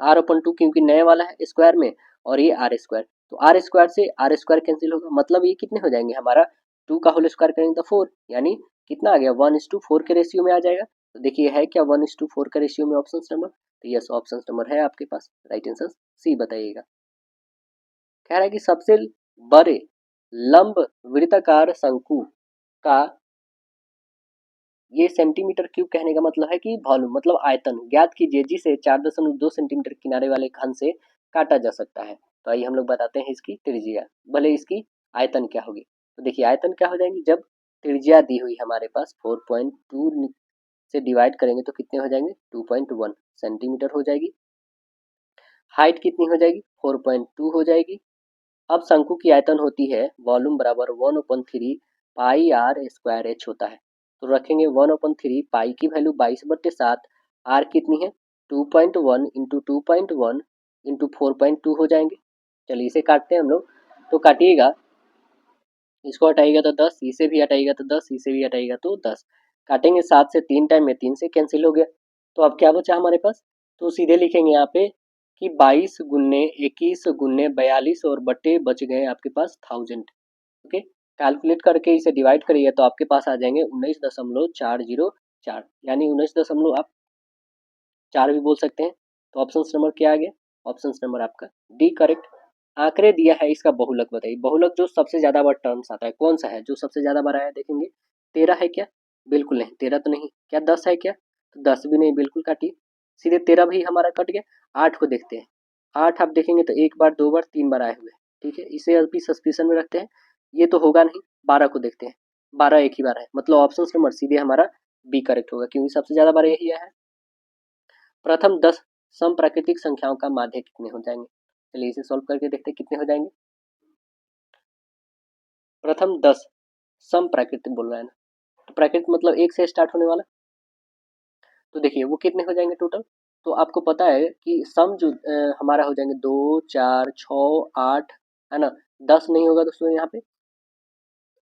आर अपन टू, क्योंकि नए वाला है स्क्वायर में, और ये आर स्क्वायर, तो आर स्क्वायर से आर स्क्वायर कैंसिल होगा, मतलब ये कितने हो जाएंगे हमारा, टू का होल स्क्वायर करेंगे तो फोर, यानी कितना आ गया? 1:4 के रेशियो में आ जाएगा। तो देखिए है क्या 1:4 का रेशियो में ऑप्शन नंबर? तो यस, ऑप्शन नंबर है आपके पास राइट आंसर सी, बताइएगा। कह रहा है कि सबसे बड़े लंब वृत्ताकार शंकु का, ये सेंटीमीटर क्यूब कहने का मतलब है कि वॉल्यूम मतलब आयतन ज्ञात कीजिए जिसे 4.2 सेंटीमीटर किनारे वाले घन से काटा जा सकता है। तो आइए हम लोग बताते हैं इसकी त्रिज्या, भले इसकी आयतन क्या होगी। तो देखिए आयतन क्या हो जाएंगी, जब त्रिज्या दी हुई हमारे पास 4.2 से डिवाइड करेंगे तो कितने हो जाएंगे? 2.1 सेंटीमीटर हो जाएगी। हाइट कितनी हो जाएगी? 4.2 हो जाएगी। अब शंकु की आयतन होती है वॉल्यूम बराबर 1/3 पाई आर स्क्वायर एच होता है। तो रखेंगे 1/3, पाई की वैल्यू 22/7, आर कितनी है? 2.1 इंटू 2.1 इंटू 4.2 हो जाएंगे। चलिए इसे काटते हैं हम लोग, तो काटिएगा, इसको हटाइएगा तो 10, इसे भी हटाइएगा तो 10, इसे भी हटाइएगा तो 10, काटेंगे 7 से 3 टाइम में 3 से कैंसिल हो गया। तो अब क्या बचा हमारे पास? तो सीधे लिखेंगे यहाँ पे कि 22 गुन्ने 21 गुन्ने 42 और बटे बच गए आपके पास 1000। ओके, कैलकुलेट करके इसे डिवाइड करिए तो आपके पास आ जाएंगे 19.404, यानी 19 आप 4 भी बोल सकते हैं। तो ऑप्शन नंबर क्या आ गया? ऑप्शन नंबर आपका डी करेक्ट। आंकड़े दिया है, इसका बहुलक बताइए। बहुलक जो सबसे ज्यादा बार टर्म्स आता है कौन सा है जो सबसे ज्यादा बार आया? देखेंगे 13 है क्या? बिल्कुल नहीं, 13 तो नहीं। क्या 10 है क्या? तो 10 भी नहीं, बिल्कुल काटिए, सीधे 13 भी हमारा कट गया। 8 को देखते हैं, 8 आप देखेंगे तो एक बार, दो बार, तीन बार आए हुए हैं, ठीक है, इसे अभी सस्पिशन में रखते हैं, ये तो होगा नहीं। 12 को देखते हैं, 12 एक ही बार है, मतलब ऑप्शन नंबर सीधे हमारा बी करेक्ट होगा, क्योंकि सबसे ज्यादा बार यही आया है। प्रथम 10 सम प्राकृतिक संख्याओं का माध्य कितने हो जाएंगे? चलिए इसे सॉल्व करके देखते हैं कितने हो जाएंगे। प्रथम 10 सम प्राकृतिक बोल रहा है ना, तो प्राकृतिक मतलब एक से स्टार्ट होने वाला। तो देखिए वो कितने हो जाएंगे टोटल। तो आपको पता है कि सम जो हमारा हो जाएंगे 2 4 6 8, है ना, 10 नहीं होगा दोस्तों यहाँ पे,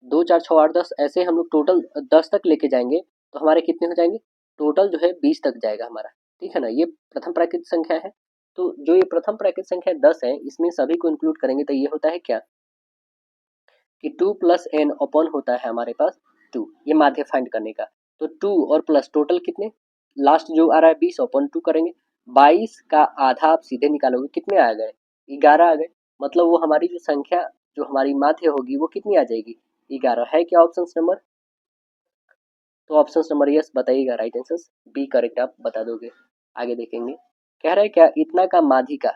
2 4 6 8 10, ऐसे हम लोग टोटल 10 तक लेके जाएंगे तो हमारे कितने हो जाएंगे? टोटल जो है 20 तक जाएगा हमारा, ठीक है ना। ये प्रथम प्राकृतिक संख्या है। तो जो ये प्रथम प्राकृतिक संख्या 10 है, इसमें सभी को इंक्लूड करेंगे तो ये होता है क्या कि 2 प्लस एन अपॉन होता है हमारे पास 2, ये माध्य फाइंड करने का। तो 2 और प्लस टोटल कितने, लास्ट जो आ रहा है 20 अपॉन 2 करेंगे, 22 का आधा आप सीधे निकालोगे, कितने आ गए? 11 आ गए। मतलब वो हमारी जो संख्या जो हमारी माध्य होगी वो कितनी आ जाएगी? 11 है क्या ऑप्शन नंबर? तो ऑप्शन नंबर यस बताइएगा राइट आंसर बी करेक्ट आप बता दोगे। आगे देखेंगे, कह रहा है क्या इतना का माध्यिका,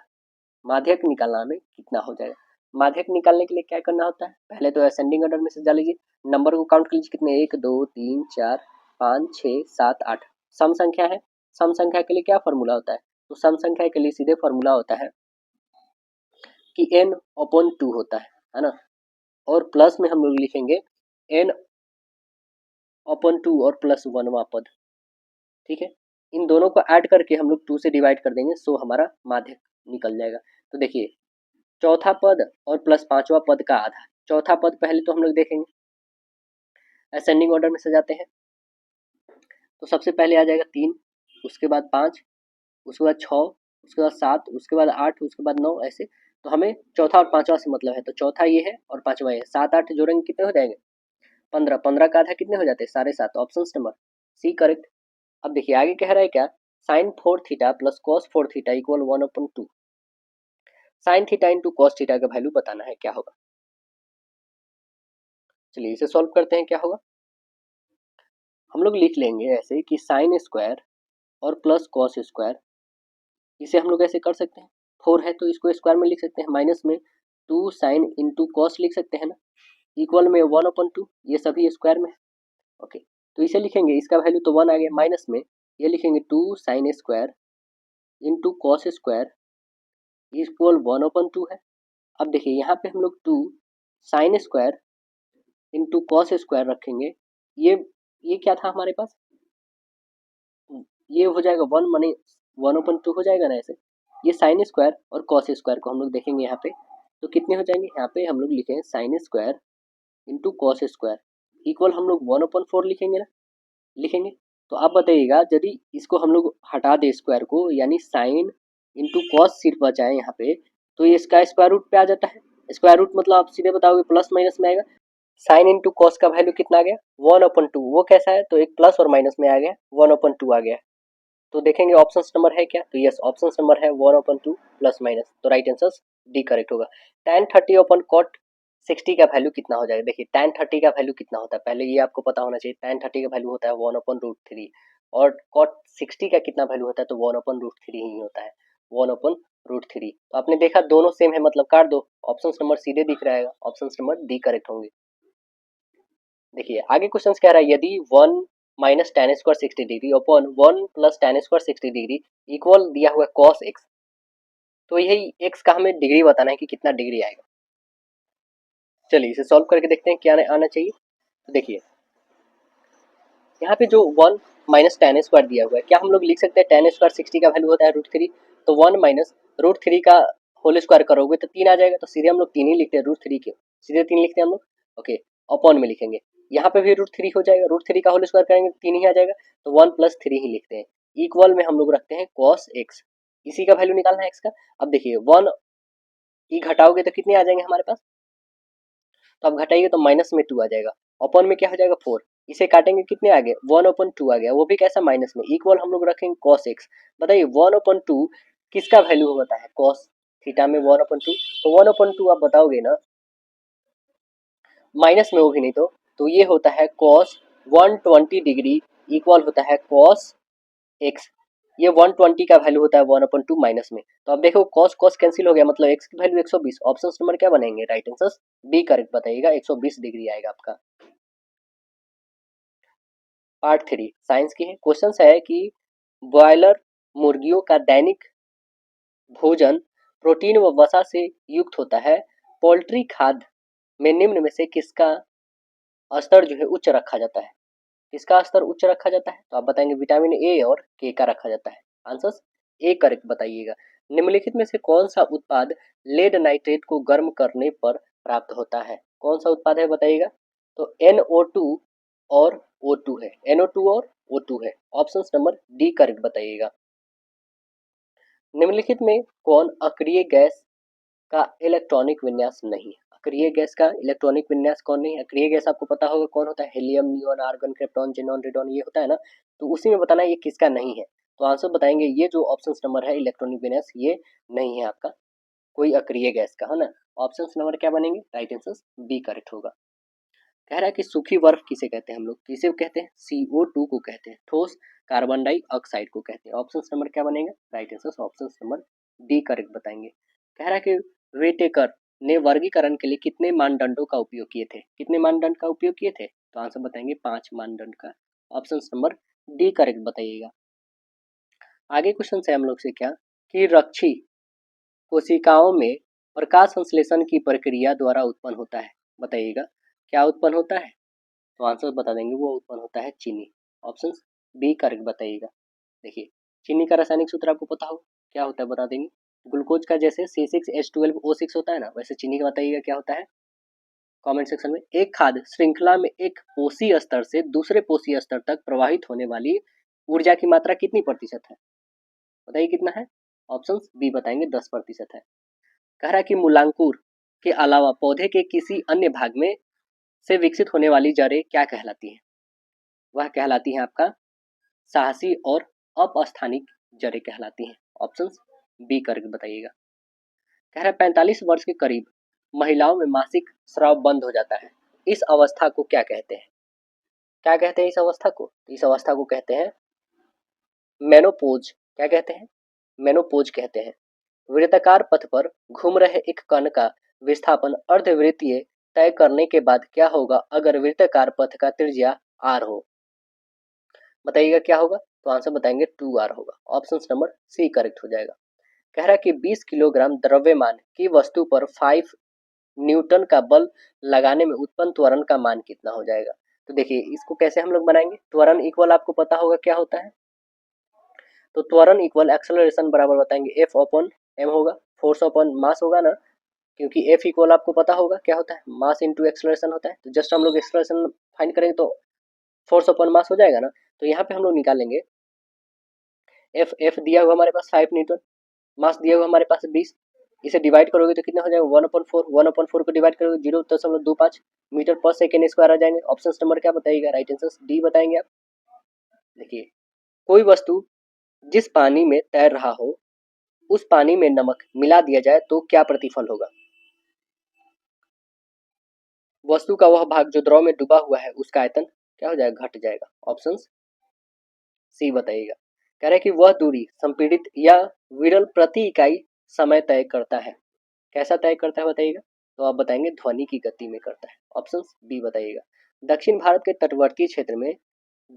माध्यक निकालना में कितना हो जाएगा? माध्यक निकालने के लिए क्या करना होता है? पहले तो असेंडिंग ऑर्डर में से जा लीजिए, नंबर को काउंट कर लीजिए, कितने 1 2 3 4 5 6 7 8, सम संख्या है। सम संख्या के लिए क्या फॉर्मूला होता है? तो सम संख्या के लिए सीधे फॉर्मूला होता है कि n अपॉन 2 होता है ना, और प्लस में हम लोग लिखेंगे n अपॉन 2 और प्लस 1वां पद, ठीक है। इन दोनों को ऐड करके हम लोग 2 से डिवाइड कर देंगे, सो हमारा माध्यक निकल जाएगा। तो देखिए चौथा पद और प्लस पांचवा पद का आधा, चौथा पद पहले तो हम लोग देखेंगे, असेंडिंग ऑर्डर में सजाते हैं। तो सबसे पहले आ जाएगा 3, उसके बाद 5, उसके बाद 6, उसके बाद 7, उसके बाद 8, उसके बाद 9, ऐसे। तो हमें चौथा और पांचवा से मतलब है, तो चौथा ये है और पांचवा ये, 7 8 जोड़ेंगे कितने हो जाएंगे? 15, 15 का आधा कितने हो जाते हैं? 7.5, ऑप्शन नंबर सी करेक्ट। अब देखिए आगे कह रहा है क्या, sine 4 theta plus cos 4 theta equal 1/2, sine theta into cos theta का वैल्यू बताना है, क्या होगा? चलिए इसे सॉल्व करते हैं, क्या होगा। हम लोग लिख लेंगे ऐसे कि साइन स्क्वायर और प्लस कॉस स्क्वायर, इसे हम लोग ऐसे कर सकते हैं, 4 है तो इसको स्क्वायर में लिख सकते हैं, माइनस में 2 साइन इंटू कॉस लिख सकते हैं ना, इक्वल में 1/2, ये सभी स्क्वायर में है। ओके, तो इसे लिखेंगे, इसका वैल्यू तो 1 आ गया, माइनस में ये लिखेंगे 2 sine square into cos square equal 1/2 है। अब देखिए यहाँ पे हम लोग 2 sine square into cos square रखेंगे, ये क्या था हमारे पास, ये हो जाएगा 1 माने 1/2 हो जाएगा ना ऐसे। ये साइन स्क्वायर और कॉस स्क्वायर को हम लोग देखेंगे यहाँ पे, तो कितने हो जाएंगे, यहाँ पे हम लोग लिखे हैं sine square into cos square, equal हम लोग 1/4 लिखेंगे ना, लिखेंगे। तो आप बताइएगा यदि इसको हम लोग हटा दें स्क्वायर को, यानी साइन इंटू कॉस सिर्फ बचाए यहाँ पे, तो ये इसका स्क्वायर रूट पे आ जाता है। स्क्वायर रूट मतलब आप सीधे बताओगे प्लस माइनस में आएगा। साइन इंटू कॉस का वैल्यू कितना आ गया 1/2, वो कैसा है तो एक प्लस और माइनस में आ गया 1/2 आ गया। तो देखेंगे ऑप्शन नंबर है क्या, तो यस ऑप्शन नंबर है 1/2 प्लस माइनस, तो राइट आंसर डी करेक्ट होगा। tan 30 अपन cot 60 का वैल्यू कितना हो जाएगा, देखिए tan 30 का वैल्यू कितना होता है पहले ये आपको पता होना चाहिए। tan 30 का वैल्यू होता है 1/√3 और cot 60 का कितना वैल्यू होता है तो 1/√3 ही होता है 1/√3। तो आपने देखा दोनों सेम है मतलब काट दो, ऑप्शन नंबर सीधे दिख रहा है, ऑप्शन नंबर डी करेक्ट होंगे। देखिए आगे क्वेश्चन कह रहा है यदि 1 minus tan square 60 degree upon 1 plus tan square 60 degree equal दिया हुआ cos x, तो यही x का हमें डिग्री बताना है कि कितना डिग्री आएगा। चलिए इसे सॉल्व करके देखते हैं क्या आना चाहिए। तो देखिए यहाँ पे जो 1 माइनस tan स्क्वायर दिया हुआ है, क्या हम लोग लिख सकते हैं tan स्क्वायर 60 का वैल्यू होता है √3, तो 1 माइनस √3 का होल स्क्वायर करोगे तो 3 आ जाएगा, तो सीधे हम लोग 3 ही लिखते हैं √3 के, सीधे 3 लिखते हैं हम लोग। ओके अपॉन में लिखेंगे, यहाँ पे भी √3 हो जाएगा, √3 का होल स्क्वायर करेंगे 3 ही आ जाएगा, तो 1 प्लस 3 ही लिखते हैं। इक्वल में हम लोग रखते हैं cos x, इसी का वैल्यू निकालना है x का। अब देखिए 1 ई घटाओगे तो कितने आ जाएंगे हमारे पास, तो आप घटाइए तो माइनस में 2 आ जाएगा, अपॉन में क्या हो जाएगा 4, इसे काटेंगे कितने आ गए 1/2 आ गया, वो भी कैसा माइनस में। इक्वल हम लोग रखेंगे cos x, बताइए 1/2 किसका वैल्यू होता है cos थीटा में 1/2, तो 1/2 आप बताओगे ना माइनस में, वो भी नहीं तो ये होता है cos 120 डिग्री इक्वल होता है cos x, ये 120 का वैल्यू होता है 1/2 माइनस में। तो अब देखो cos cos कैंसिल हो गया, मतलब x की वैल्यू 120, ऑप्शन नंबर क्या बनेंगे राइट आंसर बी करेक्ट बताइएगा, 120 डिग्री आएगा आपका। पार्ट 3 साइंस की है, क्वेश्चन है कि ब्रॉयलर मुर्गियों का दैनिक भोजन प्रोटीन व वसा से युक्त होता है, पोल्ट्री खाद्य में निम्न में से किसका स्तर जो है उच्च रखा जाता है, किसका स्तर उच्च रखा जाता है, तो आप बताएंगे विटामिन ए और के का रखा जाता है, आंसर ए करेक्ट बताइएगा। निम्नलिखित में से कौन सा उत्पाद लेड नाइट्रेट को गर्म करने पर प्राप्त होता है, कौन सा उत्पाद है बताइएगा, तो NO2 और O2 है, NO2 और O2 है, ऑप्शन नंबर डी करेक्ट बताइएगा। निम्नलिखित में कौन अक्रिय गैस का इलेक्ट्रॉनिक विन्यास नहीं है, अक्रिय गैस का इलेक्ट्रॉनिक विन्यास कौन नहीं है, अक्रिय गैस आपको पता होगा कौन होता है, helium, neon, argon, krypton, xenon, radon, ये होता है ना, तो उसी में बताना है ये किसका नहीं है, तो आंसर बताएंगे ये जो ऑप्शन नंबर है इलेक्ट्रॉनिक विन्यास ये नहीं है आपका कोई अक्रिय गैस का, है ना। ऑप्शन नंबर क्या बनेंगे राइट आंसर बी करेक्ट होगा। कह रहा है कि सूखी बर्फ किसे कहते हैं हम लोग, किसे कहते हैं CO2 को कहते हैं, ठोस कार्बन डाइऑक्साइड को कहते हैं, ऑप्शन नंबर क्या बनेगा right answer option number D correct बताएंगे। कह रहा है कि वेटेकर ने वर्गीकरण के लिए कितने मानदंडों का उपयोग किए थे, कितने मानदंड का उपयोग किए थे, तो आंसर बताएंगे 5 मानदंड का, ऑप्शन नंबर डी करेक्ट बताइएगा। आगे क्वेश्चन है हम लोग से क्या कि रक्षी कोशिकाओं में प्रकाश संश्लेषण की प्रक्रिया द्वारा उत्पन्न होता है, बताइएगा क्या उत्पन्न होता है, तो आंसर बता देंगे वो उत्पन्न होता है चीनी, ऑप्शन बी करेक्ट बताइएगा। देखिए चीनी का रासायनिक सूत्र आपको पता हो क्या होता है बता देंगे, ग्लूकोज का जैसे C6H12O6 होता है ना, वैसे चीनी का बताइएगा क्या होता है कमेंट सेक्शन में। एक खाद्य श्रृंखला में एक पोषी स्तर से दूसरे पोषी स्तर तक प्रवाहित होने वाली ऊर्जा की मात्रा कितनी प्रतिशत है, बताइए कितना है, ऑप्शन बी बताएंगे 10% है। कह रहा है कि मूलांकुर के अलावा पौधे के किसी अन्य भाग में से विकसित होने वाली जड़ें क्या कहलाती हैं, वह कहलाती हैं आपका साहसी और अपस्थानिक जड़ें कहलाती हैं, ऑप्शन बी करके बताइएगा। कह रहा है 45 वर्ष के करीब महिलाओं में मासिक स्राव बंद हो जाता है, इस अवस्था को क्या कहते हैं, क्या कहते हैं इस अवस्था को, इस अवस्था को कहते हैं मेनोपोज, क्या कहते हैं मेनोपोज कहते हैं। वृत्ताकार पथ पर घूम रहे एक कण का विस्थापन अर्धवृत्तीय तय करने के बाद क्या होगा अगर वृत्ताकार पथ का त्रिज्या r हो, बताइएगा क्या होगा, तो आंसर बताएंगे 2r होगा, ऑप्शन नंबर सी करेक्ट हो जाएगा। कह रहा है कि 20 किलोग्राम द्रव्यमान की वस्तु पर 5 न्यूटन का बल लगाने में उत्पन्न त्वरण का मान कितना हो जाएगा, तो देखिए इसको कैसे हम लोग बनाएंगे, त्वरण इक्वल आपको पता होगा क्या होता है, तो त्वरण इक्वल एक्सेलरेशन बराबर बताएंगे एफ अपॉन एम होगा, फोर्स अपॉन मास होगा ना, क्योंकि एफ इक्वल आपको पता होगा क्या होता है मास इंटू एक्सेलरेशन होता है, तो जस्ट हम लोग एक्सेलरेशन फाइंड करेंगे तो फोर्स अपॉन मास हो जाएगा ना। तो यहाँ पे हम लोग निकालेंगे एफ दिया हुआ हमारे पास 5 न्यूटन, मास दिया हुआ हमारे पास 20, इसे डिवाइड करोगे तो कितना हो जाएगा 1/4, 1/4 को डिवाइड करोगे 0.25 मीटर पर सेकेंड स्क्वायर आ जाएंगे। ऑप्शन नंबर क्या बताइएगा, राइट आंसर डी बताएंगे आप। देखिए, कोई वस्तु जिस पानी में तैर रहा हो उस पानी में नमक मिला दिया जाए तो क्या प्रतिफल होगा। वस्तु का वह भाग जो द्रव में डूबा हुआ है उसका आयतन क्या हो जाएगा, घट जाएगा। ऑप्शन सी बताइएगा। कह रहे हैं कि वह दूरी संपीड़ित या विरल प्रति इकाई समय तय करता है। कैसा तय करता है बताइएगा, तो आप बताएंगे ध्वनि की गति में करता है। ऑप्शन बी बताइएगा। दक्षिण भारत के तटवर्ती क्षेत्र में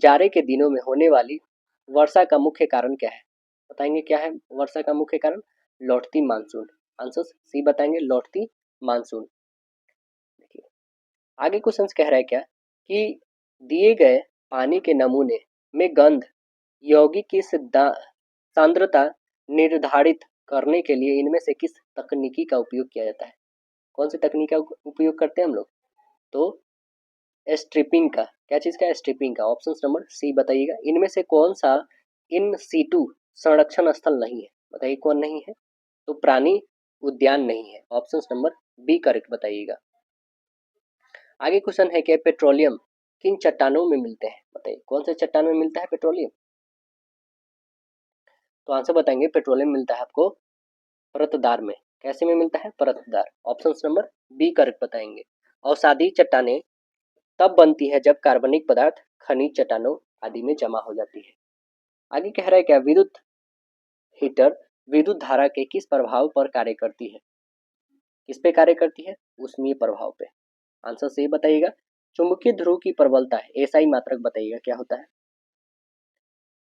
जाड़े के दिनों में होने वाली वर्षा का मुख्य कारण क्या है, बताएंगे क्या है वर्षा का मुख्य कारण, लौटती मानसून। आंसर सी बताएंगे, लौटती मानसून। देखिए आगे क्वेश्चन कह रहा है क्या कि दिए गए पानी के नमूने में गंध यौगिक की सांद्रता निर्धारित करने के लिए इनमें से किस तकनीकी का उपयोग किया जाता है। कौन सी तकनीक का उपयोग करते हैं हम लोग, तो स्ट्रिपिंग का। क्या चीज का, स्ट्रिपिंग का। ऑप्शन नंबर सी बताइएगा। इनमें से कौन सा इन सीटू संरक्षण स्थल नहीं है, बताइए कौन नहीं है, तो प्राणी उद्यान नहीं है। ऑप्शन नंबर बी करेक्ट बताइएगा। आगे क्वेश्चन है कि पेट्रोलियम किन चट्टानों में मिलते हैं, बताइए कौन से चट्टान में मिलता है पेट्रोलियम, तो आंसर बताएंगे पेट्रोलियम मिलता है आपको परतदार में। कैसे में मिलता है, परतदार। ऑप्शन नंबर बी करेक्ट बताएंगे। अवसादी चट्टानें तब बनती है जब कार्बनिक पदार्थ खनिज चट्टानों आदि में जमा हो जाती है। आगे कह रहा है क्या, विद्युत हीटर विद्युत धारा के किस प्रभाव पर कार्य करती है, किस पे कार्य करती है, ऊष्मीय प्रभाव पे। आंसर सही बताइएगा। चुंबकीय ध्रुव की प्रबलता है एसआई मात्रक बताइएगा क्या होता है,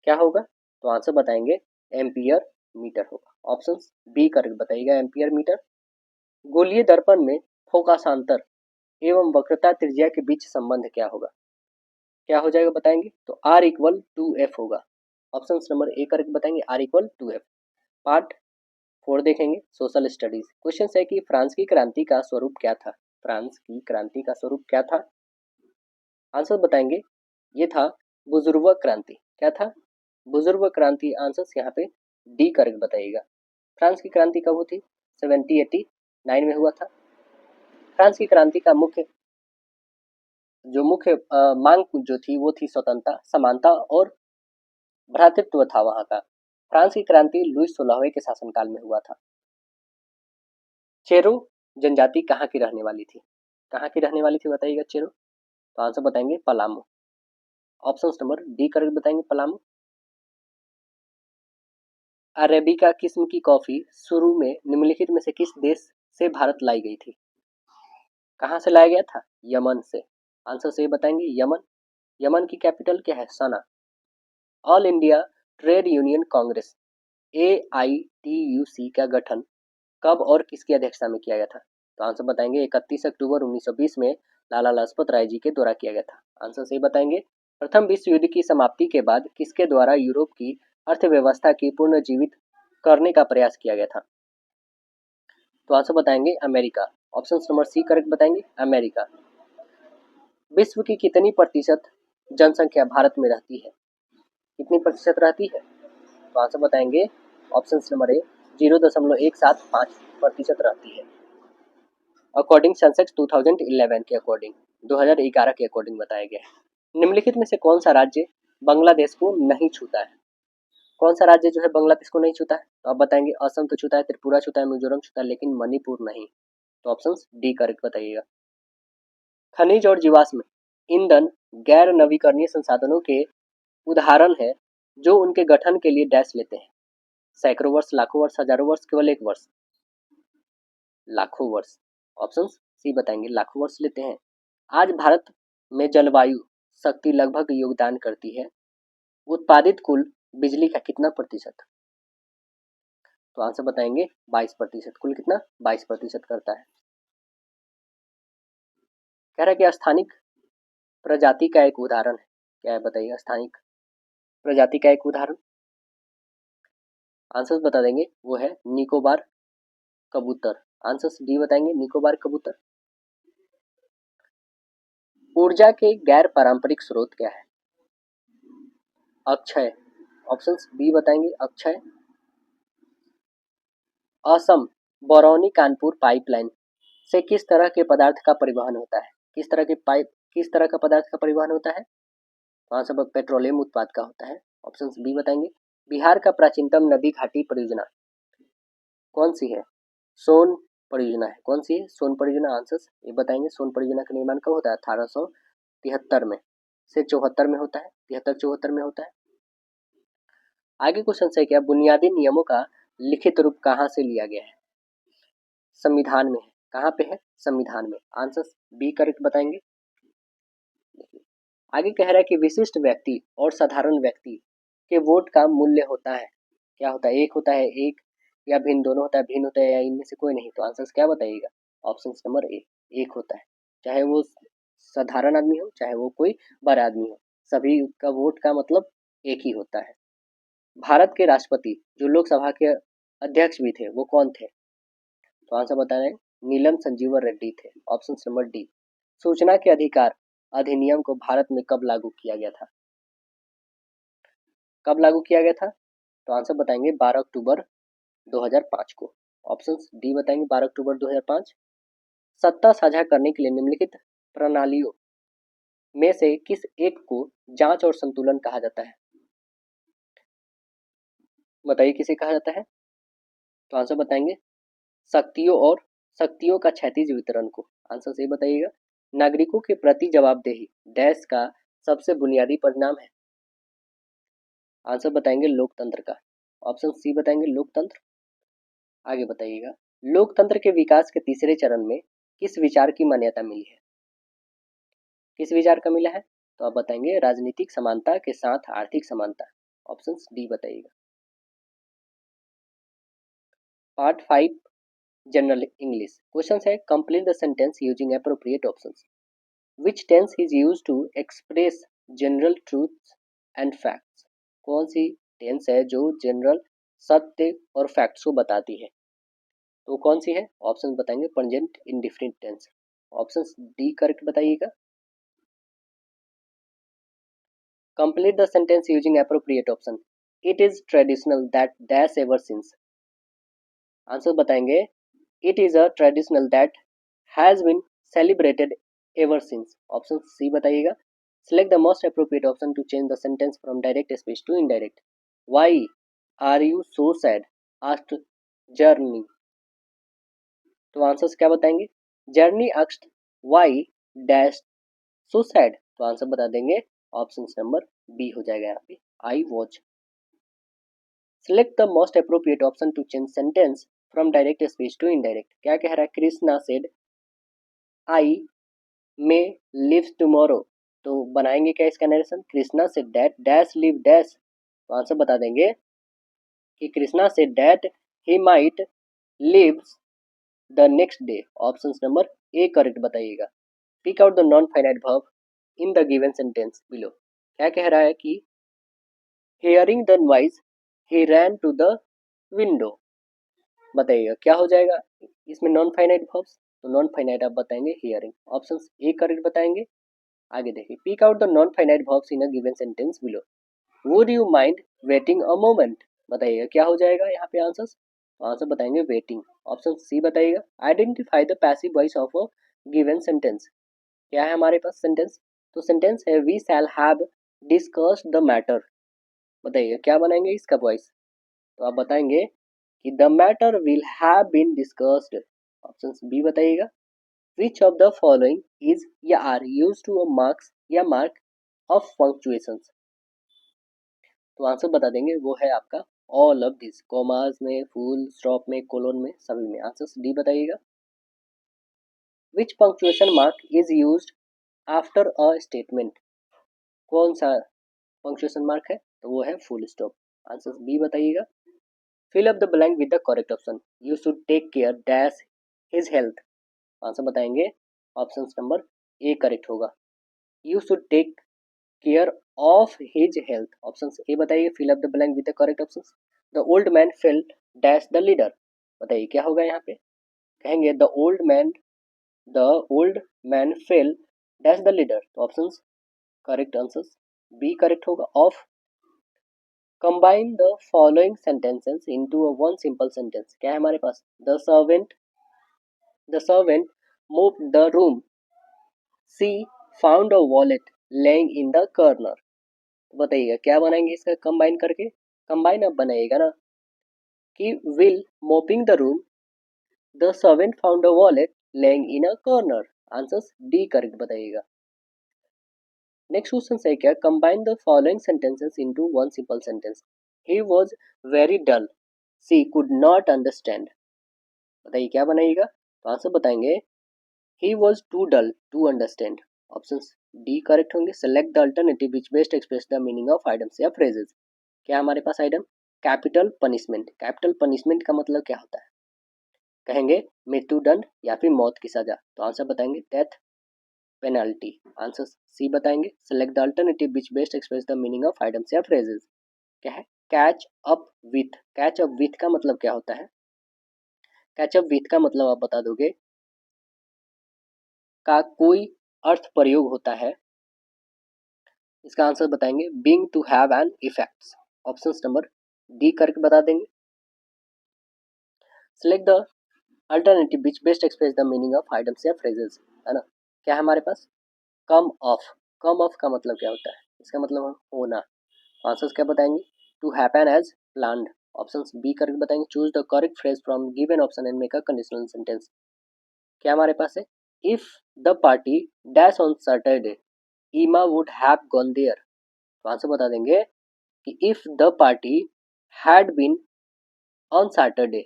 क्या होगा, तो आंसर बताएंगे एम्पियर मीटर होगा। ऑप्शन बी करेक्ट बताइएगा, एम्पियर मीटर। गोलीय दर्पण में फोकासांतर एवं वक्रता त्रिज्या के बीच संबंध क्या होगा, क्या हो जाएगा बताएंगे, तो R=2F होगा। ऑप्शन नंबर ए करेक्ट बताएंगे, R=2F। पार्ट 4 देखेंगे, सोशल स्टडीज। क्वेश्चन है कि फ्रांस की क्रांति का स्वरूप क्या था, फ्रांस की क्रांति का स्वरूप क्या था। आंसर बताएंगे, ये था बुजुर्ग क्रांति। क्या था, बुजुर्ग क्रांति। आंसर यहाँ पे डी करेक्ट बताइएगा। फ्रांस की क्रांति कब हुई थी, 1789 में हुआ था। फ्रांस की क्रांति का मुख्य मांग जो थी वो थी स्वतंत्रता, समानता और भ्रातृत्व था वहां का। फ्रांस की क्रांति लुईस 16वें के शासनकाल में हुआ था। चेरो जनजाति कहाँ की रहने वाली थी, कहाँ की रहने वाली थी बताइएगा चेरो, तो आंसर बताएंगे Palamu. Option number D correct बताएंगे, पलामू। अरेबिका किस्म की कॉफी शुरू में निम्नलिखित में से किस देश से भारत लाई गई थी, कहाँ से लाया गया था, यमन से। आंसर सही बताएंगे, यमन। यमन की कैपिटल क्या है, Sana. All India Trade Union Congress AITUC का गठन कब और किसकी अध्यक्षता में किया गया था, तो आंसर बताएंगे 31 अक्टूबर 1920 में लाला लाजपत राय जी के द्वारा किया गया था। आंसर सही बताएंगे। प्रथम विश्व युद्ध की समाप्ति के बाद किसके द्वारा यूरोप की अर्थव्यवस्था की पुनर्जीवित करने का प्रयास किया गया था, तो आंसर बताएंगे America. Option number c correct बताएंगे, अमेरिका। विश्व की कितनी प्रतिशत जनसंख्या भारत में रहती है, कितनी प्रतिशत रहती है, तो आंसर बताएंगे ऑप्शन नंबर ए 0.175% रहती है। अकॉर्डिंग सेंसेक्स 2011 के अकॉर्डिंग, 2011 के अकॉर्डिंग बताया गया है। निम्नलिखित में से कौन सा राज्य बांग्लादेश को नहीं छूता है, कौन सा राज्य जो है बांग्लादेश को नहीं छूता है, तो आप बताएंगे असम तो छूता है, त्रिपुरा छूता है, मिजोरम छूता है, लेकिन मणिपुर नहीं। तो ऑप्शन डी करेक्ट बताइएगा। खनिज और जीवाश्म ईंधन गैर नवीकरणीय संसाधनों के उदाहरण है जो उनके गठन के लिए डैश लेते हैं, सैकड़ों वर्ष, लाखों वर्ष, हजारों वर्ष, केवल 1 वर्ष, लाखों वर्ष। ऑप्शन सी बताएंगे, लाखों वर्ष लेते हैं। आज भारत में जलवायु शक्ति लगभग योगदान करती है उत्पादित कुल बिजली का कितना प्रतिशत, तो आंसर बताएंगे 22%। कुल कितना, 22% करता है। कह रहा है कि स्थानिक प्रजाति का एक उदाहरण है, क्या है बताइए, स्थानिक प्रजाति का एक उदाहरण। आंसर बता देंगे, वो है निकोबार कबूतर। आंसर डी बताएंगे, निकोबार कबूतर। ऊर्जा के गैर पारंपरिक स्रोत क्या है? अक्षय। ऑप्शंस बी बताएंगे, अक्षय, असम, बरौनी कानपुर पाइपलाइन से किस तरह के पदार्थ का परिवहन होता है? किस तरह का पदार्थ का परिवहन होता है? वहाँ सब पेट्रोलियम उत्पाद का होता है। ऑप्शन बी बताएंगे। बिहार का प्राचीनतम नदी घाटी परियोजना कौन सी है? सोन परियोजना है। कौन सी है? सोन परियोजना। आंसर्स ये बताएंगे। सोन परियोजना का निर्माण कब होता है? 1873 में से 74 में होता है, 73-74 में होता है। आगे क्वेश्चन है क्या बुनियादी नियमों का लिखित रूप कहाँ से लिया गया है? संविधान में है। कहाँ पे है? संविधान में। आंसर्स बी करेक्ट बताएंगे। आगे कह रहा है कि विशिष्ट व्यक्ति और साधारण व्यक्ति के वोट का मूल्य होता है, क्या होता है? एक होता है, एक, या भिन्न, दोनों होता है, भिन्न होता है, या इनमें से कोई नहीं। तो आंसर्स क्या बताइएगा? ऑप्शन नंबर ए, एक होता है। चाहे वो साधारण आदमी हो, चाहे वो कोई बड़ा आदमी हो, सभी का वोट का मतलब एक ही होता है। भारत के राष्ट्रपति जो लोकसभा के अध्यक्ष भी थे वो कौन थे? तो आंसर बता रहे हैं, नीलम संजीवन रेड्डी थे। Option number D. सूचना के अधिकार अधिनियम को भारत में कब लागू किया गया था? कब लागू किया गया था? तो आंसर बताएंगे 12 अक्टूबर 2005 को। ऑप्शन डी बताएंगे 12 अक्टूबर 2005। सत्ता साझा करने के लिए निम्नलिखित प्रणालियों में से किस एक को जांच और संतुलन कहा जाता है? बताइए किसे कहा जाता है? तो आंसर बताएंगे शक्तियों का क्षैतिज वितरण को। आंसर सही बताइएगा। नागरिकों के प्रति जवाबदेही देश का सबसे बुनियादी परिणाम है। आंसर बताएंगे लोकतंत्र का। ऑप्शन सी बताएंगे लोकतंत्र। आगे बताइएगा लोकतंत्र के विकास के तीसरे चरण में किस विचार की मान्यता मिली है? किस विचार का मिला है? तो आप बताएंगे राजनीतिक समानता के साथ आर्थिक समानता। ऑप्शन डी बताइएगा। पार्ट 5 जनरल इंग्लिश क्वेश्चन है complete the sentence using appropriate options. Which tense is used to express general truths and facts? कौन सी टेंस है जो जनरल सत्य और फैक्ट्स को बताती है? तो कौन सी है? ऑप्शन बताएंगे present indefinite tense. Option D correct बताइएगा। Complete the sentence using appropriate option. It is traditional that dash ever since. Answer बताएंगे it is a traditional that has been celebrated ever since. Option सी बताइएगा। Select the most appropriate option to change the sentence from direct speech to indirect. Why are you so sad? Asked Journey. तो answers क्या बताएंगे? Journey asked why dash so sad. तो answer बता देंगे option number B हो जाएगा यहाँ पे I watch. Select the most appropriate option to change sentence from direct speech to indirect. क्या कह रहा है? Krishna said I may live tomorrow. तो बनाएंगे क्या इसका narration? Krishna say that dash live dash. तो आंसर बता देंगे कि Krishna say that he might lives the next day. Option number A correct बताइएगा। Pick out the non finite verb in the given sentence below. क्या कह रहा है कि hearing the noise he ran to the window. बताइएगा क्या हो जाएगा इसमें नॉन फाइनाइट वर्ब्स? तो नॉन फाइनाइट आप बताएंगे हियरिंग। ऑप्शन ए करेक्ट बताएंगे। आगे देखिए pick out the non finite verbs in a given sentence below. Would you mind waiting a moment? बताइएगा क्या हो जाएगा यहाँ पे आंसर्स? तो आंसर बताएंगे वेटिंग। ऑप्शन सी बताइएगा। Identify the passive voice of a given sentence. क्या है हमारे पास सेंटेंस? तो सेंटेंस है we shall have discussed the matter. बताइएगा क्या बनाएंगे इसका वॉइस? तो आप बताएंगे कि the matter will have been discussed. Option b बताइएगा। Which of the following is या are used to a marks या mark of punctuations? तो आंसर बता देंगे वो है आपका ऑल ऑफ दिस। कॉमास में, फुल स्टॉप में, कोलोन में, सभी में। आंसर डी बताइएगा। Which punctuation mark is used after a statement? कौन सा पंक्चुएशन मार्क है? तो वो है फुल स्टॉप। आंसर बी बताइएगा। Fill up the blank with the correct option. You should take care dash his health. Answer बताएंगे option number A correct होगा। You should take care of his health. Option A बताइए। Fill up the blank with the correct option. The old man felt dash the leader. बताइए क्या होगा यहाँ पे? कहेंगे the old man fell dash the leader, तो option correct answer B correct होगा। Of, combine the following sentences into a one simple sentence, क्या है हमारे पास, the servant moved the room, she found a wallet lying in the corner. बताइएगा क्या बनाएंगे इसका कंबाइन करके, कंबाइन अब बनाइएगा ना कि while mopping the room, the servant found a wallet lying in a corner, answer D correct बताइएगा। नेक्स्ट क्वेश्चन है क्या, combine the following sentences into one simple sentence, he was very dull, she could not understand. बताइए क्या बनाइएगा, तो answer बताएंगे he was too dull to understand, option D correct होंगे। Select the alternative which best express the meaning of items या phrases, क्या हमारे पास item, capital punishment, capital punishment का मतलब क्या होता है, कहेंगे मृत्युदंड या फिर मौत की सजा, तो आंसर बताएंगे डेथ पेनल्टी, आंसर सी बताएंगे। Select the alternative which best express the meaning of items या फ्रेजेस, क्या है, catch up with, catch up with का मतलब क्या होता है, कैच अप विथ का मतलब आप बता दोगे का कोई अर्थ प्रयोग होता है, इसका आंसर बताएंगे being to have an effects, option number d करके बता देंगे। Select the alternative which best express the meaning of items या फ्रेजेस, है ना, क्या है हमारे पास, कम ऑफ, कम ऑफ का मतलब क्या होता है, इसका मतलब होना, आंसर्स क्या बताएंगे, to happen as planned, option B करके बताएंगे। Choose the correct phrase from given option and make a conditional sentence, क्या हमारे पास है, if the party dash on Saturday Emma would have gone there, तो आंसर बता देंगे कि if the party had been on Saturday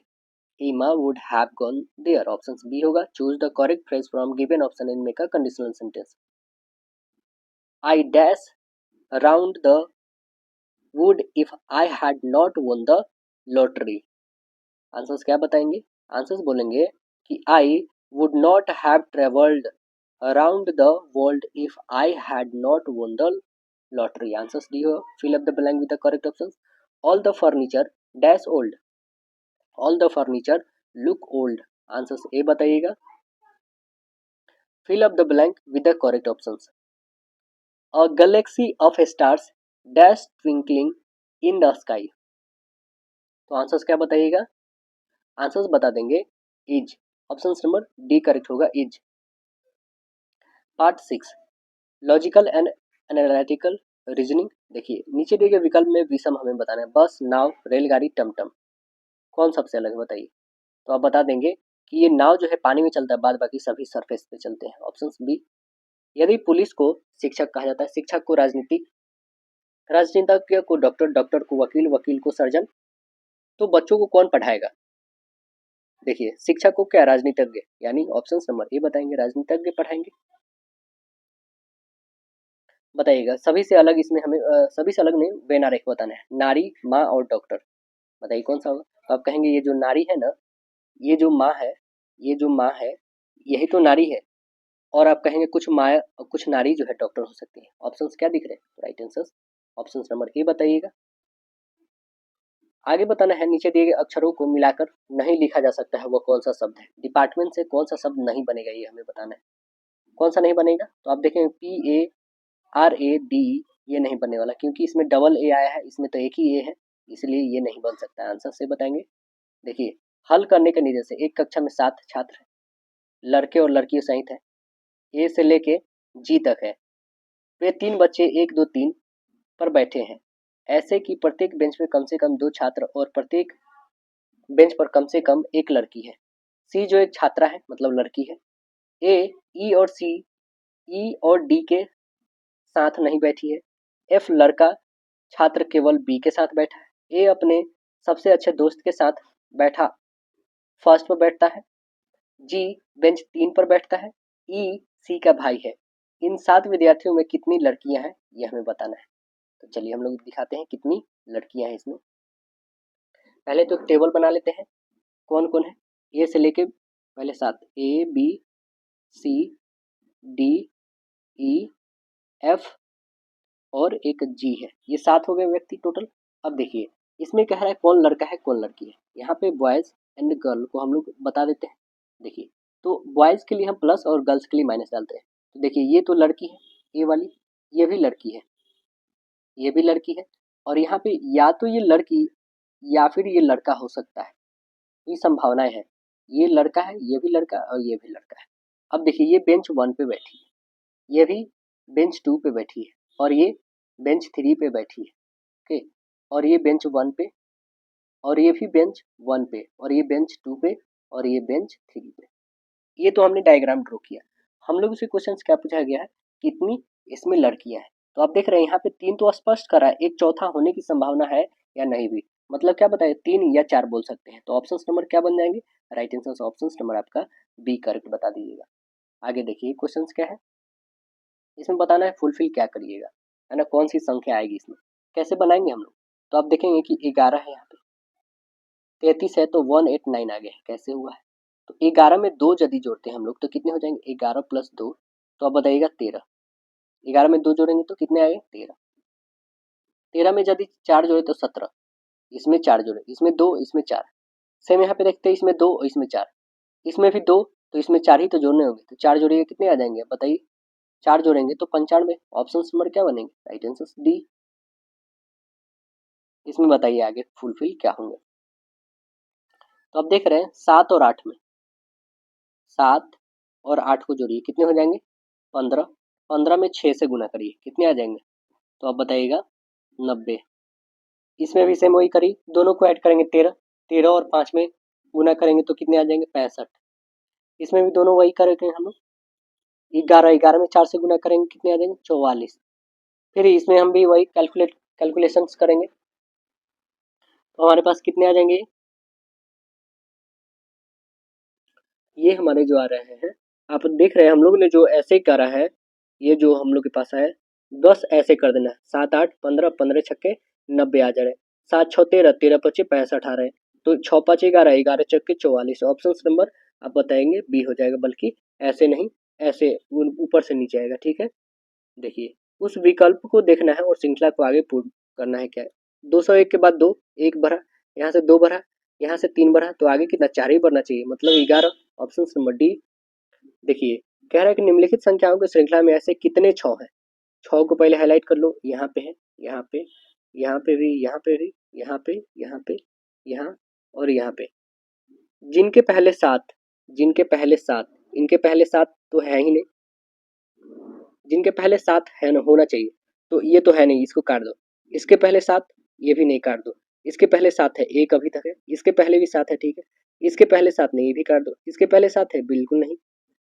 Emma would have gone there, option B होगा। Choose the correct phrase from given option and make a conditional sentence, I dash around the wood if I had not won the lottery, answers क्या बताएंगे, answers बोलेंगे कि I would not have travelled around the world if I had not won the lottery, answers D हो। Fill up the blank with the correct options, all the furniture dash old, all the furniture look old, answers A बताइएगा। Fill up the blank with the correct options, a galaxy of stars dash twinkling in the sky, तो answers क्या बताइएगा, answers बता देंगे is, option number D correct होगा is. Part 6 logical and analytical reasoning, देखिए नीचे दिए गए विकल्प में विषम हमें बताना है, बस नाव रेलगाड़ी टमटम, कौन सबसे अलग है बताइए, तो आप बता देंगे कि ये नाव जो है पानी में चलता है, बाद बाकी सभी सरफेस पे चलते हैं, ऑप्शन बी। यदि पुलिस को शिक्षक कहा जाता है, शिक्षक को राजनीतिक, राजनीतिज्ञ को डॉक्टर, डॉक्टर को वकील, वकील को सर्जन, तो बच्चों को कौन पढ़ाएगा, देखिए शिक्षक को क्या, राजनीतिज्ञ, यानी ऑप्शन नंबर ए बताएंगे राजनीतिज्ञ पढ़ाएंगे। बताइएगा सभी से अलग इसमें हमें सभी से अलग नहीं बेना रेख बताना है, नारी, माँ और डॉक्टर, बताइए कौन सा होगा, तो आप कहेंगे ये जो नारी है ना, ये जो माँ है, ये जो माँ है यही तो नारी है, और आप कहेंगे कुछ माँ कुछ नारी जो है डॉक्टर हो सकती है, ऑप्शंस क्या दिख रहे हैं, राइट आंसर ऑप्शन नंबर ए बताइएगा। आगे बताना है नीचे दिए गए अक्षरों को मिलाकर नहीं लिखा जा सकता है वो कौन सा शब्द है, डिपार्टमेंट से कौन सा शब्द नहीं बनेगा ये हमें बताना है, कौन सा नहीं बनेगा, तो आप देखेंगे PARAD, ये नहीं बनने वाला क्योंकि इसमें डबल ए आया है, इसमें तो एक ही ए है, इसलिए ये नहीं बन सकता है, आंसर से बताएंगे। देखिए हल करने के निर्देश से एक कक्षा में 7 छात्र हैं, लड़के और लड़कियों सहित है, ए से लेके जी तक है, वे 3 बच्चे 1 2 3 पर बैठे हैं, ऐसे कि प्रत्येक बेंच पे कम से कम 2 छात्र और प्रत्येक बेंच पर कम से कम एक लड़की है, सी जो एक छात्रा है मतलब लड़की है, ए ई और डी के साथ नहीं बैठी है, एफ लड़का छात्र केवल बी के साथ बैठा है, ए अपने सबसे अच्छे दोस्त के साथ बैठा फर्स्ट पर बैठता है, जी बेंच 3 पर बैठता है, ई सी का भाई है, इन 7 विद्यार्थियों में कितनी लड़कियां हैं ये हमें बताना है, तो चलिए हम लोग दिखाते हैं कितनी लड़कियां हैं इसमें। पहले तो एक टेबल बना लेते हैं, कौन कौन है, ए से लेके पहले 7, ABCDEF और एक जी है, ये 7 हो गए व्यक्ति टोटल। अब देखिए इसमें कह रहा है कौन लड़का है कौन लड़की है, यहाँ पे बॉयज़ एंड गर्ल को हम लोग बता देते हैं। देखिए तो बॉयज़ के लिए हम प्लस और गर्ल्स के लिए माइनस डालते हैं, तो देखिए ये तो लड़की है, ये वाली, ये भी लड़की है, ये भी लड़की है, और यहाँ पे या तो ये लड़की या फिर ये लड़का हो सकता है। ये संभावनाएं हैं, ये लड़का है, ये भी लड़का और ये भी लड़का है। अब देखिए ये बेंच 1 पे बैठी है, ये भी बेंच 2 पे बैठी है, और ये बेंच 3 पे बैठी है। ओके, और ये बेंच 1 पे, और ये भी बेंच 1 पे, और ये बेंच 2 पे, और ये बेंच 3 पे। ये तो हमने डायग्राम ड्रॉ किया। हम लोग से क्वेश्चन क्या पूछा गया है, कितनी इसमें लड़कियां हैं। तो आप देख रहे हैं यहाँ पे 3 तो स्पष्ट करा है, एक चौथा होने की संभावना है या नहीं भी, मतलब क्या बताए 3 या 4 बोल सकते हैं। तो ऑप्शन नंबर क्या बन जाएंगे, राइट आंसर ऑप्शन नंबर आपका बी करेक्ट बता दीजिएगा। आगे देखिए क्वेश्चन क्या है, इसमें बताना है फुलफिल क्या करिएगा, है ना, कौन सी संख्या आएगी इसमें, कैसे बनाएंगे हम लोग। तो आप देखेंगे कि 11 है, यहाँ पे 33 है, तो 189 आ गया है, कैसे हुआ है। तो 11 में 2 यदि जोड़ते हैं हम लोग तो कितने हो जाएंगे, 11 प्लस 2, तो अब बताइएगा 13। 11 में 2 जोड़ेंगे तो कितने आए, 13। 13 में यदि 4 जोड़े तो 17, इसमें 4 जोड़े, इसमें 2, इसमें 4। सेम यहाँ पे देखते हैं, इसमें 2 और इसमें 4, इसमें भी 2, तो इसमें 4 ही तो जोड़ने होंगे, तो 4 जोड़िए कितने आ जाएंगे बताइए, 4 जोड़ेंगे तो 95। ऑप्शन नंबर क्या बनेंगे, राइट आंसर डी। इसमें बताइए आगे फुलफिल क्या होंगे। तो अब देख रहे हैं 7 और 8 में, 7 और 8 को जोड़िए कितने हो जाएंगे, 15। 15 में 6 से गुना करिए कितने आ जाएंगे, तो आप बताइएगा 90। इसमें भी सेम वही करिए, दोनों को ऐड करेंगे 13, 13 और 5 में गुना करेंगे तो कितने आ जाएंगे, 65। इसमें भी दोनों वही करेंगे हम लोग, 11, 11 में 4 से गुना करेंगे कितने आ जाएंगे, 44। फिर इसमें हम भी वही कैलकुलेशंस करेंगे, तो हमारे पास कितने आ जाएंगे, ये हमारे जो आ रहे हैं, आप देख रहे हैं हम लोग ने जो ऐसे करा है, ये जो हम लोग के पास है, बस ऐसे कर देना है, 7 8 15, 15 छक्के 90 आ जा रहे, 7 6 13, 13 25 65 आ रहे हैं, तो 6 5 11, 11 छक्के 44। ऑप्शन नंबर आप बताएंगे बी हो जाएगा, बल्कि ऐसे नहीं, ऐसे ऊपर से नीचे आएगा, ठीक है। देखिए उस विकल्प को देखना है और श्रृंखला को आगे पूर्ण करना है। क्या है, 201 के बाद 2, 1 भरा, यहाँ से 2 भरा, यहाँ से 3 भरा, तो आगे कितना, 4 ही भरना चाहिए, मतलब 11। Option number D. देखिए कह रहा है कि निम्नलिखित संख्याओं की श्रृंखला में ऐसे कितने 6 हैं। 6 को पहले हाईलाइट कर लो, यहाँ पे है, यहाँ पे, यहाँ पे भी, यहाँ पे भी, यहाँ पे, यहाँ पे, यहाँ और यहाँ पे, जिनके पहले 7, जिनके पहले 7, इनके पहले 7 तो है ही नहीं, जिनके पहले 7 है ना होना चाहिए, तो ये तो है नहीं, इसको काट दो। इसके पहले 7, ये भी नहीं, काट दो। इसके पहले 7 है, एक अभी तक है, इसके पहले भी 7 है, ठीक है। इसके पहले 7 नहीं, ये भी काट दो। इसके पहले 7 है, बिल्कुल नहीं।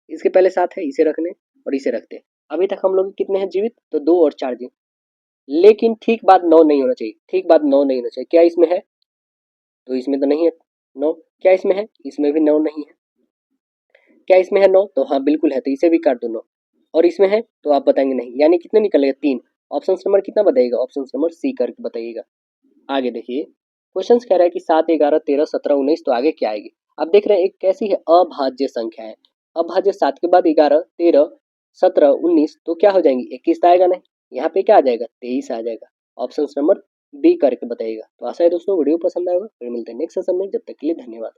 इसके पहले 7 है, इसे रखने और इसे रखते हैं। अभी तक हम लोग कितने हैं जीवित, तो 2 और 4 जीवित, लेकिन ठीक बात 9 नहीं होना चाहिए, ठीक बात 9 नहीं होना चाहिए। क्या इसमें है, तो इसमें तो नहीं है 9। क्या इसमें है, इसमें भी 9 नहीं है। क्या इसमें है 9, तो हाँ बिल्कुल है, तो इसे भी काट दो 9। और इसमें है, तो आप बताएंगे नहीं, यानी कितने निकलेगा, 3। ऑप्शन नंबर कितना बताइएगा, ऑप्शन नंबर सी करके बताइएगा। आगे देखिए क्वेश्चन कह रहा है कि 7 11 13 17 19, तो आगे क्या आएगी। अब देख रहे हैं एक कैसी है, अभाज्य संख्या है। अभाज्य 7 के बाद 11 13 17 19, तो क्या हो जाएंगी, 21 तो आएगा नहीं, यहाँ पे क्या आ जाएगा, 23 आ जाएगा। ऑप्शन नंबर बी करके बताइएगा। तो आशा है दोस्तों वीडियो पसंद आएगा, फिर मिलते हैं नेक्स्ट सेशन में, जब तक के लिए धन्यवाद।